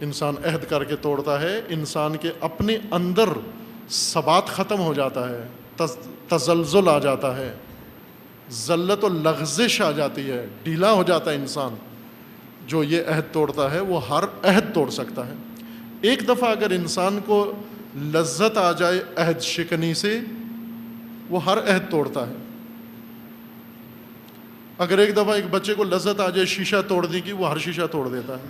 انسان عہد کر کے توڑتا ہے، انسان کے اپنے اندر ثبات ختم ہو جاتا ہے، تزلزل آ جاتا ہے، ذلت و لغزش آ جاتی ہے، ڈھیلا ہو جاتا ہے انسان۔ جو یہ عہد توڑتا ہے وہ ہر عہد توڑ سکتا ہے۔ ایک دفعہ اگر انسان کو لذت آ جائے عہد شکنی سے، وہ ہر عہد توڑتا ہے۔ اگر ایک دفعہ ایک بچے کو لذت آ جائے شیشہ توڑنے کی، وہ ہر شیشہ توڑ دیتا ہے۔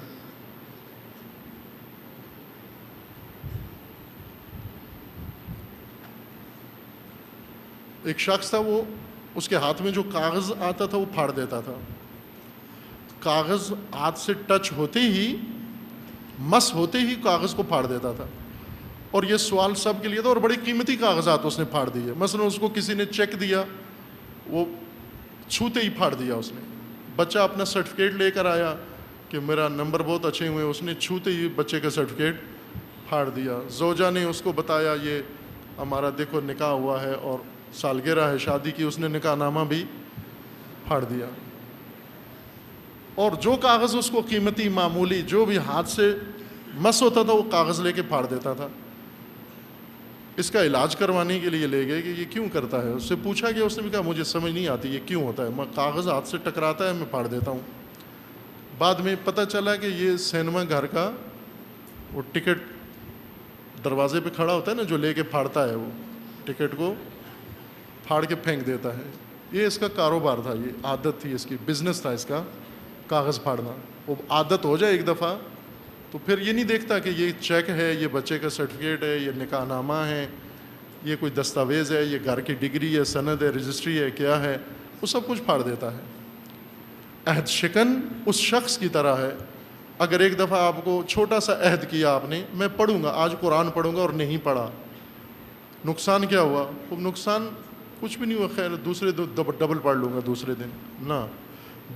ایک شخص تھا، وہ اس کے ہاتھ میں جو کاغذ آتا تھا وہ پھاڑ دیتا تھا۔ کاغذ ہاتھ سے ٹچ ہوتے ہی، مس ہوتے ہی کاغذ کو پھاڑ دیتا تھا۔ اور یہ سوال سب کے لیے تھا، اور بڑی قیمتی کاغذات اس نے پھاڑ دیے۔ مثلا اس کو کسی نے چیک دیا، وہ چھوتے ہی پھاڑ دیا اس نے۔ بچہ اپنا سرٹیفکیٹ لے کر آیا کہ میرا نمبر بہت اچھے ہوئے، اس نے چھوتے ہی بچے کا سرٹیفکیٹ پھاڑ دیا۔ زوجہ نے اس کو بتایا یہ ہمارا دیکھو نکاح ہوا ہے اور سالگرہ ہے شادی کی، اس نے نکاح نامہ بھی پھاڑ دیا۔ اور جو کاغذ اس کو قیمتی معمولی جو بھی ہاتھ سے مس ہوتا تھا، وہ کاغذ لے کے پھاڑ دیتا تھا۔ اس کا علاج کروانے کے لیے لے گئے کہ یہ کیوں کرتا ہے۔ اس سے پوچھا کہ اس نے بھی کہا مجھے سمجھ نہیں آتی یہ کیوں ہوتا ہے، میں کاغذ ہاتھ سے ٹکراتا ہے میں پھاڑ دیتا ہوں۔ بعد میں پتہ چلا کہ یہ سینما گھر کا وہ ٹکٹ دروازے پہ کھڑا ہوتا ہے نا، جو لے کے پھاڑتا ہے، وہ ٹکٹ کو پھاڑ کے پھینک دیتا ہے۔ یہ اس کا کاروبار تھا، یہ عادت تھی اس کی، بزنس تھا اس کا، کاغذ پھاڑنا۔ وہ عادت ہو جائے ایک دفعہ تو پھر یہ نہیں دیکھتا کہ یہ چیک ہے، یہ بچے کا سرٹیفکیٹ ہے، یہ نکاح نامہ ہے، یہ کوئی دستاویز ہے، یہ گھر کی ڈگری ہے، سند ہے، رجسٹری ہے، کیا ہے، وہ سب کچھ پھاڑ دیتا ہے۔ عہد شکن اس شخص کی طرح ہے۔ اگر ایک دفعہ آپ کو چھوٹا سا عہد کیا آپ نے، میں پڑھوں گا آج قرآن پڑھوں گا، اور نہیں پڑھا، نقصان کیا ہوا؟ نقصان کچھ بھی نہیں ہوا، خیر دوسرے ڈبل پڑھ لوں گا دوسرے دن، نہ،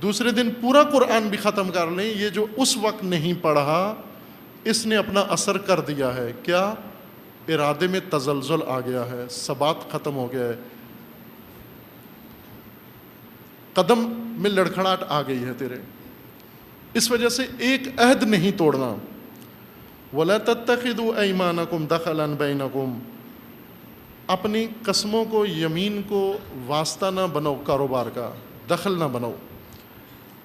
دوسرے دن پورا قرآن بھی ختم کر لیں، یہ جو اس وقت نہیں پڑھا اس نے اپنا اثر کر دیا ہے۔ کیا؟ ارادے میں تزلزل آ گیا ہے، ثبات ختم ہو گیا ہے، قدم میں لڑکھڑاہٹ آ گئی ہے تیرے۔ اس وجہ سے ایک عہد نہیں توڑنا۔ وَلَا تَتَّخِذُوا أَيْمَانَكُمْ دَخَلًا بَيْنَكُمْ، اپنی قسموں کو، یمین کو واسطہ نہ بناؤ کاروبار کا، دخل نہ بناؤ۔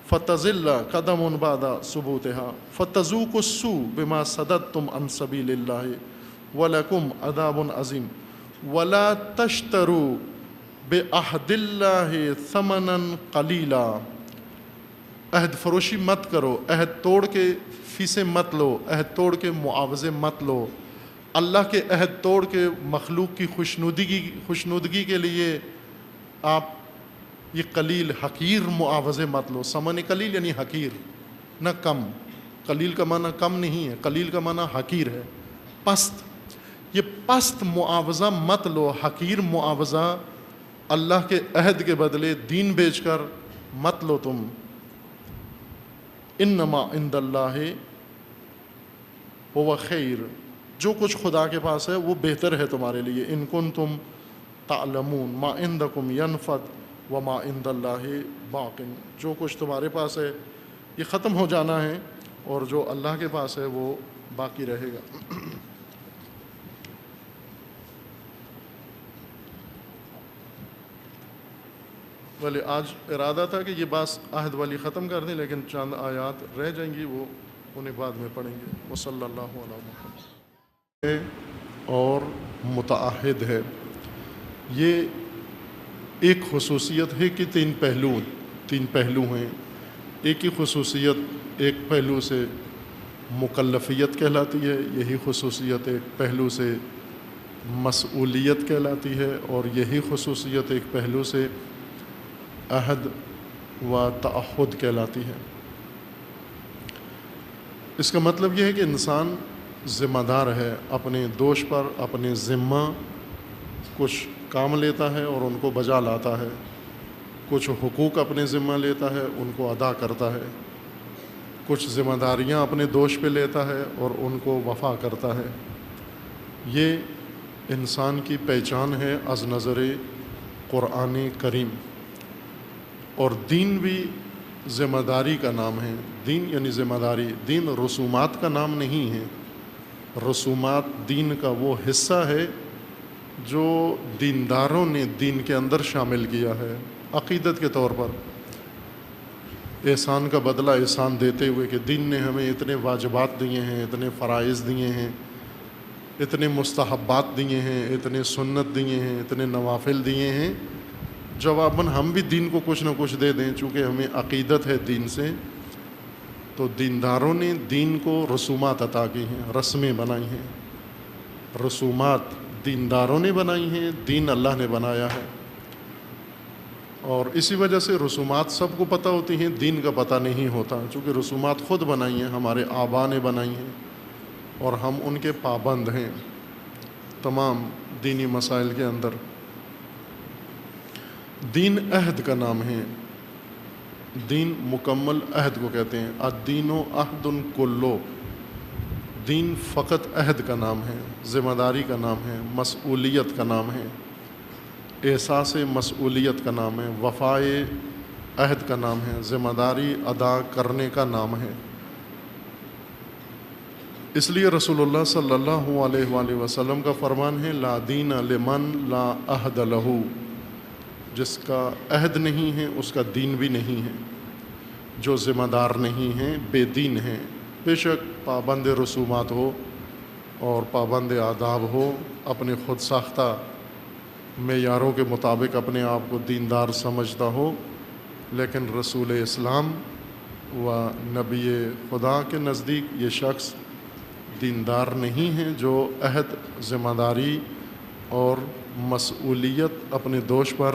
فَتَزِلَّ قَدَمٌ بَعْدَ ثُبُوتِهَا فَتَذُوقُوا السُّوءَ بِمَا صَدَدتُّمْ عَنْ سَبِيلِ اللَّهِ وَلَكُمْ عَذَابٌ عَظِيمٌ وَلَا تَشْتَرُوا بِعَهْدِ اللَّهِ ثَمَنًا قَلِيلًا، عہد فروشی مت کرو، عہد توڑ کے فیسیں مت لو، عہد توڑ کے معاوضے مت لو، اللہ کے عہد توڑ کے مخلوق کی خوشنودگی کے لیے آپ یہ قلیل حقیر معاوضے مت لو۔ ثمن قلیل یعنی حقیر، نہ کم۔ قلیل کا معنی کم نہیں ہے، قلیل کا معنی حقیر ہے، پست۔ یہ پست معاوضہ مت لو، حقیر معاوضہ اللہ کے عہد کے بدلے دین بیچ کر مت لو تم۔ انما عند اللہ هو خیر، جو کچھ خدا کے پاس ہے وہ بہتر ہے تمہارے لیے۔ ان کنتم تعلمون ما عندکم ینفد وما عند اللہ باق، جو کچھ تمہارے پاس ہے یہ ختم ہو جانا ہے، اور جو اللہ کے پاس ہے وہ باقی رہے گا۔ ولی آج ارادہ تھا کہ یہ بات عہد والی ختم کر دیں، لیکن چند آیات رہ جائیں گی، وہ انہیں بعد میں پڑھیں گے۔ وصلی اللہ علیہ محمد۔ اور متعہد ہے، یہ ایک خصوصیت ہے کہ تین پہلو ہیں۔ ایک ہی خصوصیت ایک پہلو سے مکلفیت کہلاتی ہے، یہی خصوصیت ایک پہلو سے مسئولیت کہلاتی ہے، اور یہی خصوصیت ایک پہلو سے عہد و تعہد کہلاتی ہے۔ اس کا مطلب یہ ہے کہ انسان ذمہ دار ہے، اپنے دوش پر، اپنے ذمہ کچھ کام لیتا ہے اور ان کو بجا لاتا ہے، کچھ حقوق اپنے ذمہ لیتا ہے، ان کو ادا کرتا ہے، کچھ ذمہ داریاں اپنے دوش پہ لیتا ہے اور ان کو وفا کرتا ہے۔ یہ انسان کی پہچان ہے از نظر قرآن کریم۔ اور دین بھی ذمہ داری کا نام ہے۔ دین یعنی ذمہ داری، دین رسومات کا نام نہیں ہے۔ رسومات دین کا وہ حصہ ہے جو دینداروں نے دین کے اندر شامل کیا ہے عقیدت کے طور پر، احسان کا بدلہ احسان دیتے ہوئے کہ دین نے ہمیں اتنے واجبات دیے ہیں، اتنے فرائض دیے ہیں، اتنے مستحبات دیے ہیں، اتنے سنت دیے ہیں، اتنے نوافل دیے ہیں، جواباً ہم بھی دین کو کچھ نہ کچھ دے دیں چونکہ ہمیں عقیدت ہے دین سے۔ تو دینداروں نے دین کو رسومات عطا کی ہیں، رسمیں بنائی ہیں، رسومات دینداروں نے بنائی ہیں، دین اللہ نے بنایا ہے، اور اسی وجہ سے رسومات سب کو پتہ ہوتی ہیں، دین کا پتہ نہیں ہوتا، چونکہ رسومات خود بنائی ہیں، ہمارے آبا نے بنائی ہیں اور ہم ان کے پابند ہیں تمام دینی مسائل کے اندر۔ دین عہد کا نام ہے، دین مکمل عہد کو کہتے ہیں، الدین عہد کلو، دین فقط عہد کا نام ہے، ذمہ داری کا نام ہے، مسئولیت کا نام ہے، احساس مسئولیت کا نام ہے، وفائے عہد کا نام ہے، ذمہ داری ادا کرنے کا نام ہے۔ اس لیے رسول اللہ صلی اللہ علیہ وآلہ وسلم کا فرمان ہے لا دین لمن لا عہد لہو، جس کا عہد نہیں ہے اس کا دین بھی نہیں ہے، جو ذمہ دار نہیں ہیں بے دین ہیں۔ بے شک پابند رسومات ہو اور پابند آداب ہو، اپنے خود ساختہ معیاروں کے مطابق اپنے آپ کو دیندار سمجھتا ہو، لیکن رسول اسلام و نبی خدا کے نزدیک یہ شخص دیندار نہیں ہے جو عہد، ذمہ داری اور مسئولیت اپنے دوش پر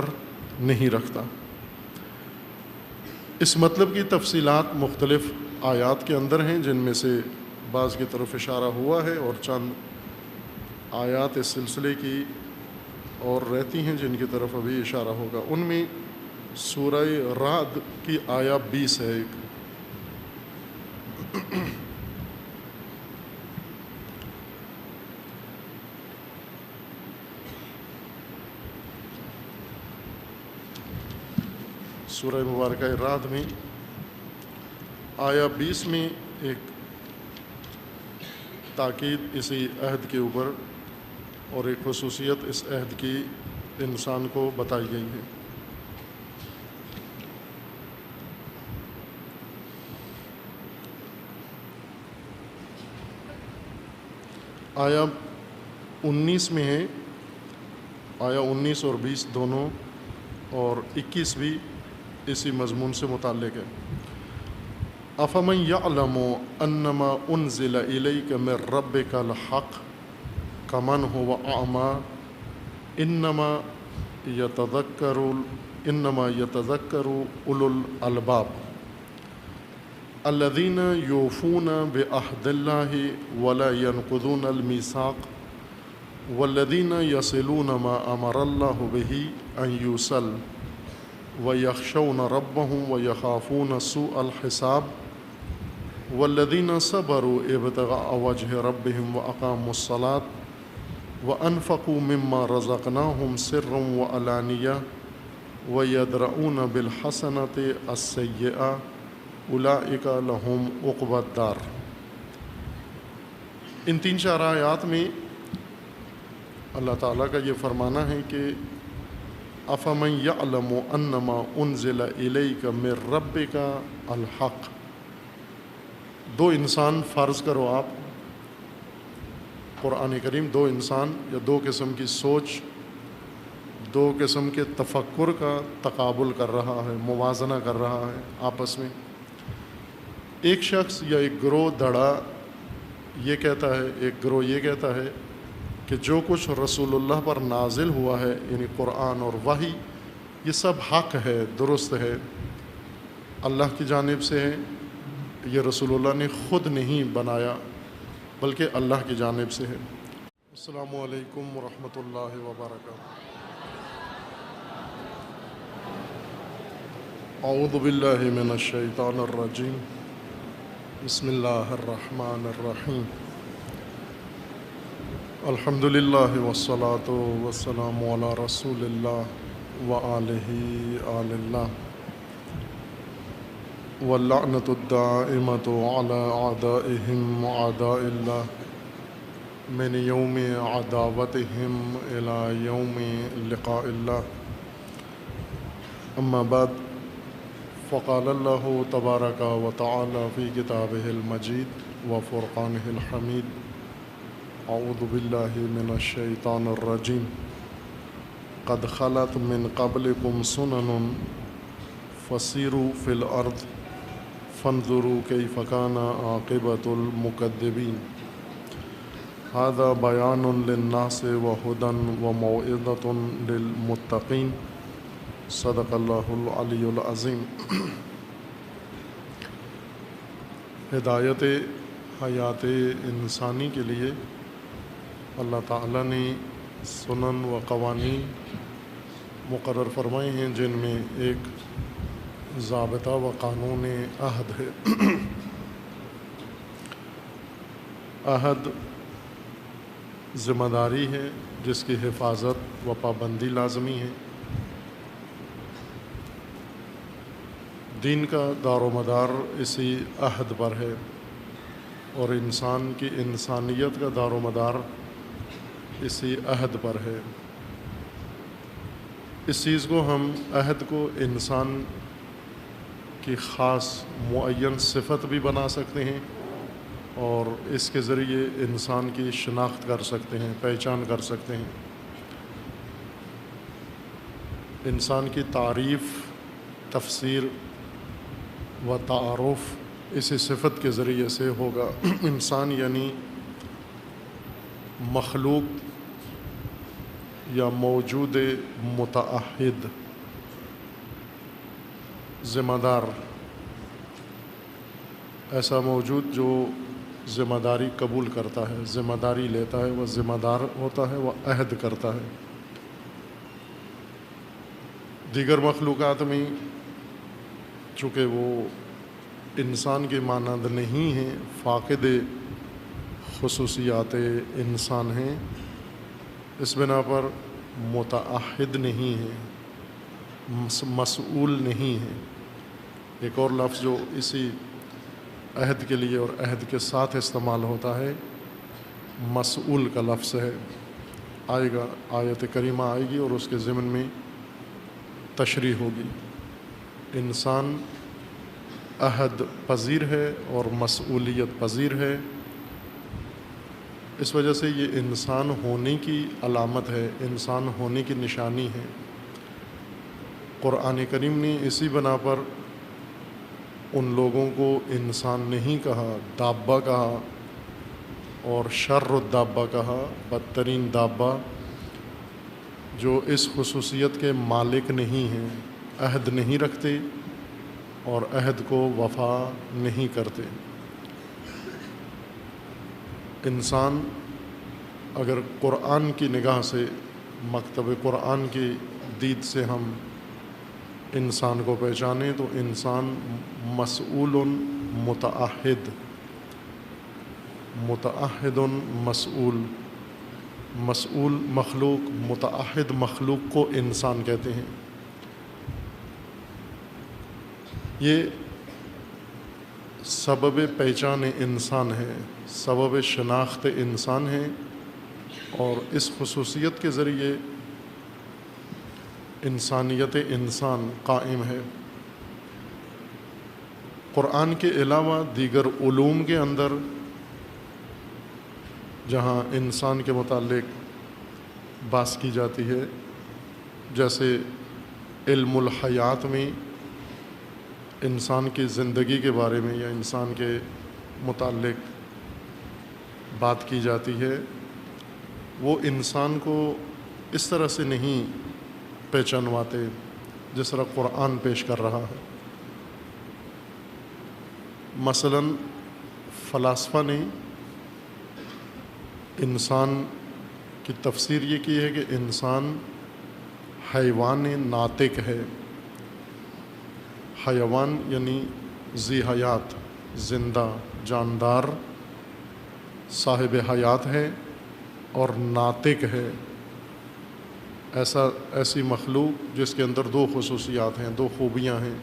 نہیں رکھتا۔ اس مطلب کی تفصیلات مختلف آیات کے اندر ہیں، جن میں سے بعض کی طرف اشارہ ہوا ہے، اور چند آیات اس سلسلے کی اور رہتی ہیں جن کی طرف ابھی اشارہ ہوگا۔ ان میں سورہ رعد کی آیہ 20 ہے ایک، سورہ مبارکہ رعد میں آیہ 20 میں ایک تاکید اسی عہد کے اوپر اور ایک خصوصیت اس عہد کی انسان کو بتائی گئی ہے۔ آیہ 19 میں ہے، آیہ 19 اور 20 دونوں، اور 21 بھی اسی مضمون سے متعلق ہے۔ افمن یعلم انما انزل الیک من ربک الحق کمن هو اعمی انما یتذکر اولو الالباب الذین یوفون بعہد اللہ ولا ینقضون المیثاق والذین یصلون ما امر اللہ بہ ان یوصل ویخشون ربهم ویخافون سوء الحساب والذین صبروا ابتغاء وجہ ربهم واقاموا الصلاة وانفقوا مما رزقناهم سرا وعلانیہ ویدرؤون بالحسنة السیئة اولئک لهم عقبی الدار۔ ان 3-4 آیات میں اللہ تعالیٰ کا یہ فرمانا ہے کہ افمن یعلم انما انزل الیک من ربک الحق، دو انسان فرض کرو آپ، قرآن کریم دو انسان یا دو قسم کی سوچ، دو قسم کے تفکر کا تقابل کر رہا ہے، موازنہ کر رہا ہے آپس میں۔ ایک شخص یا ایک گروہ دھڑا یہ کہتا ہے، ایک گروہ یہ کہتا ہے کہ جو کچھ رسول اللہ پر نازل ہوا ہے، یعنی قرآن اور وحی، یہ سب حق ہے، درست ہے، اللہ کی جانب سے ہے، یہ رسول اللہ نے خود نہیں بنایا بلکہ اللہ کی جانب سے ہے۔ السلام علیکم ورحمۃ اللہ وبرکاتہ۔ اعوذ باللہ من الشیطان الرجیم، بسم اللہ الرحمن الرحیم، الحمد للہ والصلاة والسلام علی رسول اللہ وآلہ آل اللہ، واللعنۃ الدائمۃ علی اعدائہم اعداء اللہ، من یوم عداوتہم الی یوم لقاء اللہ اما بعد فقال اللہ تبارک و تعالی فی کتابہ المجید و فرقانہ الحمید اعوذ باللہ من الشیطان الرجیم قد خلت من قبلکم سنن فسیروا فی الارض فانظروا کیف کان عاقبۃ المکذبین هذا بیان للناس وهدى وموعظۃ للمتقین صدق اللہ العلی العظیم۔ ہدایت حیات انسانی کے لیے اللہ تعالیٰ نے سنن و قوانین مقرر فرمائے ہیں، جن میں ایک ضابطہ و قانون عہد ہے۔ عہد ذمہ داری ہے جس کی حفاظت و پابندی لازمی ہے۔ دین کا دار و مدار اسی عہد پر ہے، اور انسان کی انسانیت کا دار و مدار اسی عہد پر ہے۔ اس چیز کو ہم عہد کو انسان کی خاص معین صفت بھی بنا سکتے ہیں، اور اس کے ذریعے انسان کی شناخت کر سکتے ہیں، پہچان کر سکتے ہیں۔ انسان کی تعریف، تفسیر و تعارف اسی صفت کے ذریعے سے ہوگا۔ انسان یعنی مخلوق یا موجود متعہد، ذمہ دار، ایسا موجود جو ذمہ داری قبول کرتا ہے، ذمہ داری لیتا ہے، وہ ذمہ دار ہوتا ہے، وہ عہد کرتا ہے۔ دیگر مخلوقات میں چونکہ وہ انسان کے مانند نہیں ہیں، فاقد خصوصیات انسان ہیں، اس بنا پر متعہد نہیں ہیں، مسئول نہیں ہیں۔ ایک اور لفظ جو اسی عہد کے لیے اور عہد کے ساتھ استعمال ہوتا ہے، مسئول کا لفظ ہے، آئے گا، آیت کریمہ آئے گی اور اس کے ضمن میں تشریح ہوگی۔ انسان عہد پذیر ہے اور مسئولیت پذیر ہے، اس وجہ سے یہ انسان ہونے کی علامت ہے، انسان ہونے کی نشانی ہے۔ قرآن کریم نے اسی بنا پر ان لوگوں کو انسان نہیں کہا، دابہ کہا، اور شر الدابہ کہا، بدترین دابہ، جو اس خصوصیت کے مالک نہیں ہیں، عہد نہیں رکھتے اور عہد کو وفا نہیں کرتے۔ انسان اگر قرآن کی نگاہ سے، مکتب قرآن کی دید سے ہم انسان کو پہچانیں تو انسان مسئول متعہد، متعہد مسئول، مسئول مخلوق، متعہد مخلوق کو انسان کہتے ہیں۔ یہ سبب پہچان انسان ہے، سبب شناخت انسان ہے، اور اس خصوصیت کے ذریعے انسانیت انسان قائم ہے۔ قرآن کے علاوہ دیگر علوم کے اندر جہاں انسان کے متعلق بحث کی جاتی ہے، جیسے علم الحیات میں انسان کی زندگی کے بارے میں یا انسان کے متعلق بات کی جاتی ہے، وہ انسان کو اس طرح سے نہیں پہچانواتے جس طرح قرآن پیش کر رہا ہے۔ مثلا فلاسفہ نے انسان کی تفسیر یہ کی ہے کہ انسان حیوان ناطق ہے۔ حیوان یعنی ذی حیات، زندہ، جاندار، صاحب حیات ہے اور ناطق ہے، ایسی مخلوق جس کے اندر دو خصوصیات ہیں، دو خوبیاں ہیں،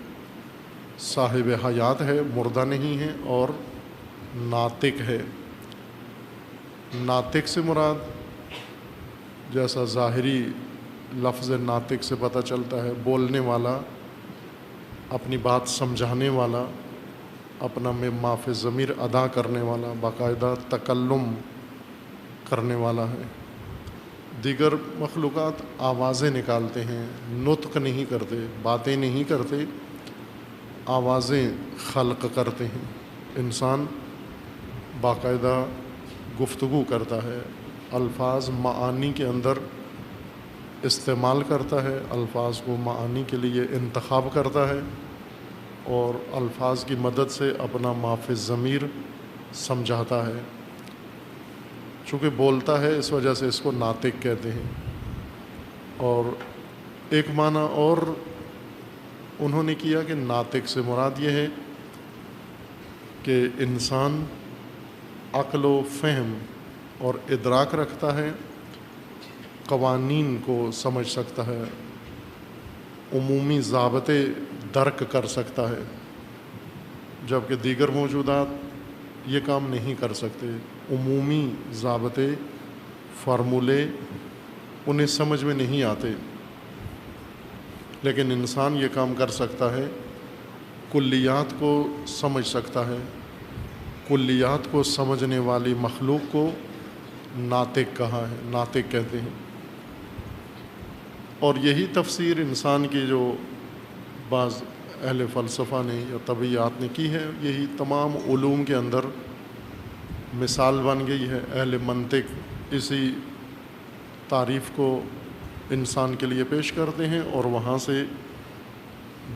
صاحب حیات ہے، مردہ نہیں ہے، اور ناطق ہے۔ ناطق سے مراد جیسا ظاہری لفظ ناطق سے پتہ چلتا ہے بولنے والا، اپنی بات سمجھانے والا، اپنا ما فی ضمیر ادا کرنے والا، باقاعدہ تکلم کرنے والا ہے۔ دیگر مخلوقات آوازیں نکالتے ہیں، نطق نہیں کرتے، باتیں نہیں کرتے، آوازیں خلق کرتے ہیں۔ انسان باقاعدہ گفتگو کرتا ہے، الفاظ معانی کے اندر استعمال کرتا ہے، الفاظ کو معانی کے لیے انتخاب کرتا ہے اور الفاظ کی مدد سے اپنا ما فی الضمیر سمجھاتا ہے۔ چونکہ بولتا ہے اس وجہ سے اس کو ناطق کہتے ہیں۔ اور ایک معنی اور انہوں نے کیا کہ ناطق سے مراد یہ ہے کہ انسان عقل و فہم اور ادراک رکھتا ہے، قوانین کو سمجھ سکتا ہے، عمومی ضابطے درک کر سکتا ہے، جبکہ دیگر موجودات یہ کام نہیں کر سکتے۔ عمومی ضابطے، فارمولے انہیں سمجھ میں نہیں آتے، لیکن انسان یہ کام کر سکتا ہے، کلیات کو سمجھ سکتا ہے۔ کلیات کو سمجھنے والی مخلوق کو ناطق کہا ہے، ناطق کہتے ہیں۔ اور یہی تفسیر انسان کی جو بعض اہل فلسفہ نے یا طبیعیات نے کی ہے، یہی تمام علوم کے اندر مثال بن گئی ہے۔ اہل منطق اسی تعریف کو انسان کے لیے پیش کرتے ہیں اور وہاں سے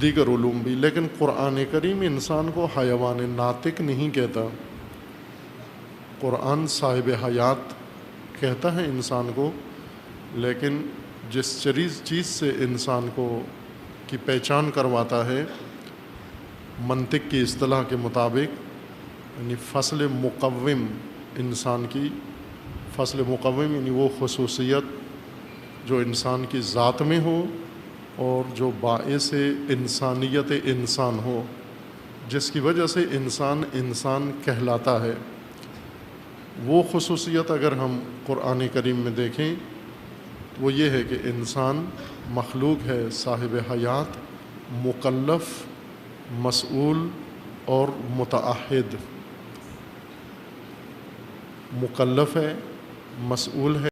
دیگر علوم بھی۔ لیکن قرآن کریم انسان کو حیوان ناطق نہیں کہتا۔ قرآن صاحب حیات کہتا ہے انسان کو، لیکن جس چیز سے انسان کو کی پہچان کرواتا ہے منطق کی اصطلاح کے مطابق، یعنی فصل مقوم انسان کی، فصل مقوم یعنی وہ خصوصیت جو انسان کی ذات میں ہو اور جو باعث انسانیت انسان ہو، جس کی وجہ سے انسان کہلاتا ہے۔ وہ خصوصیت اگر ہم قرآن کریم میں دیکھیں وہ یہ ہے کہ انسان مخلوق ہے صاحب حیات، مکلف، مسئول اور متعہد۔ مکلف ہے، مسئول ہے،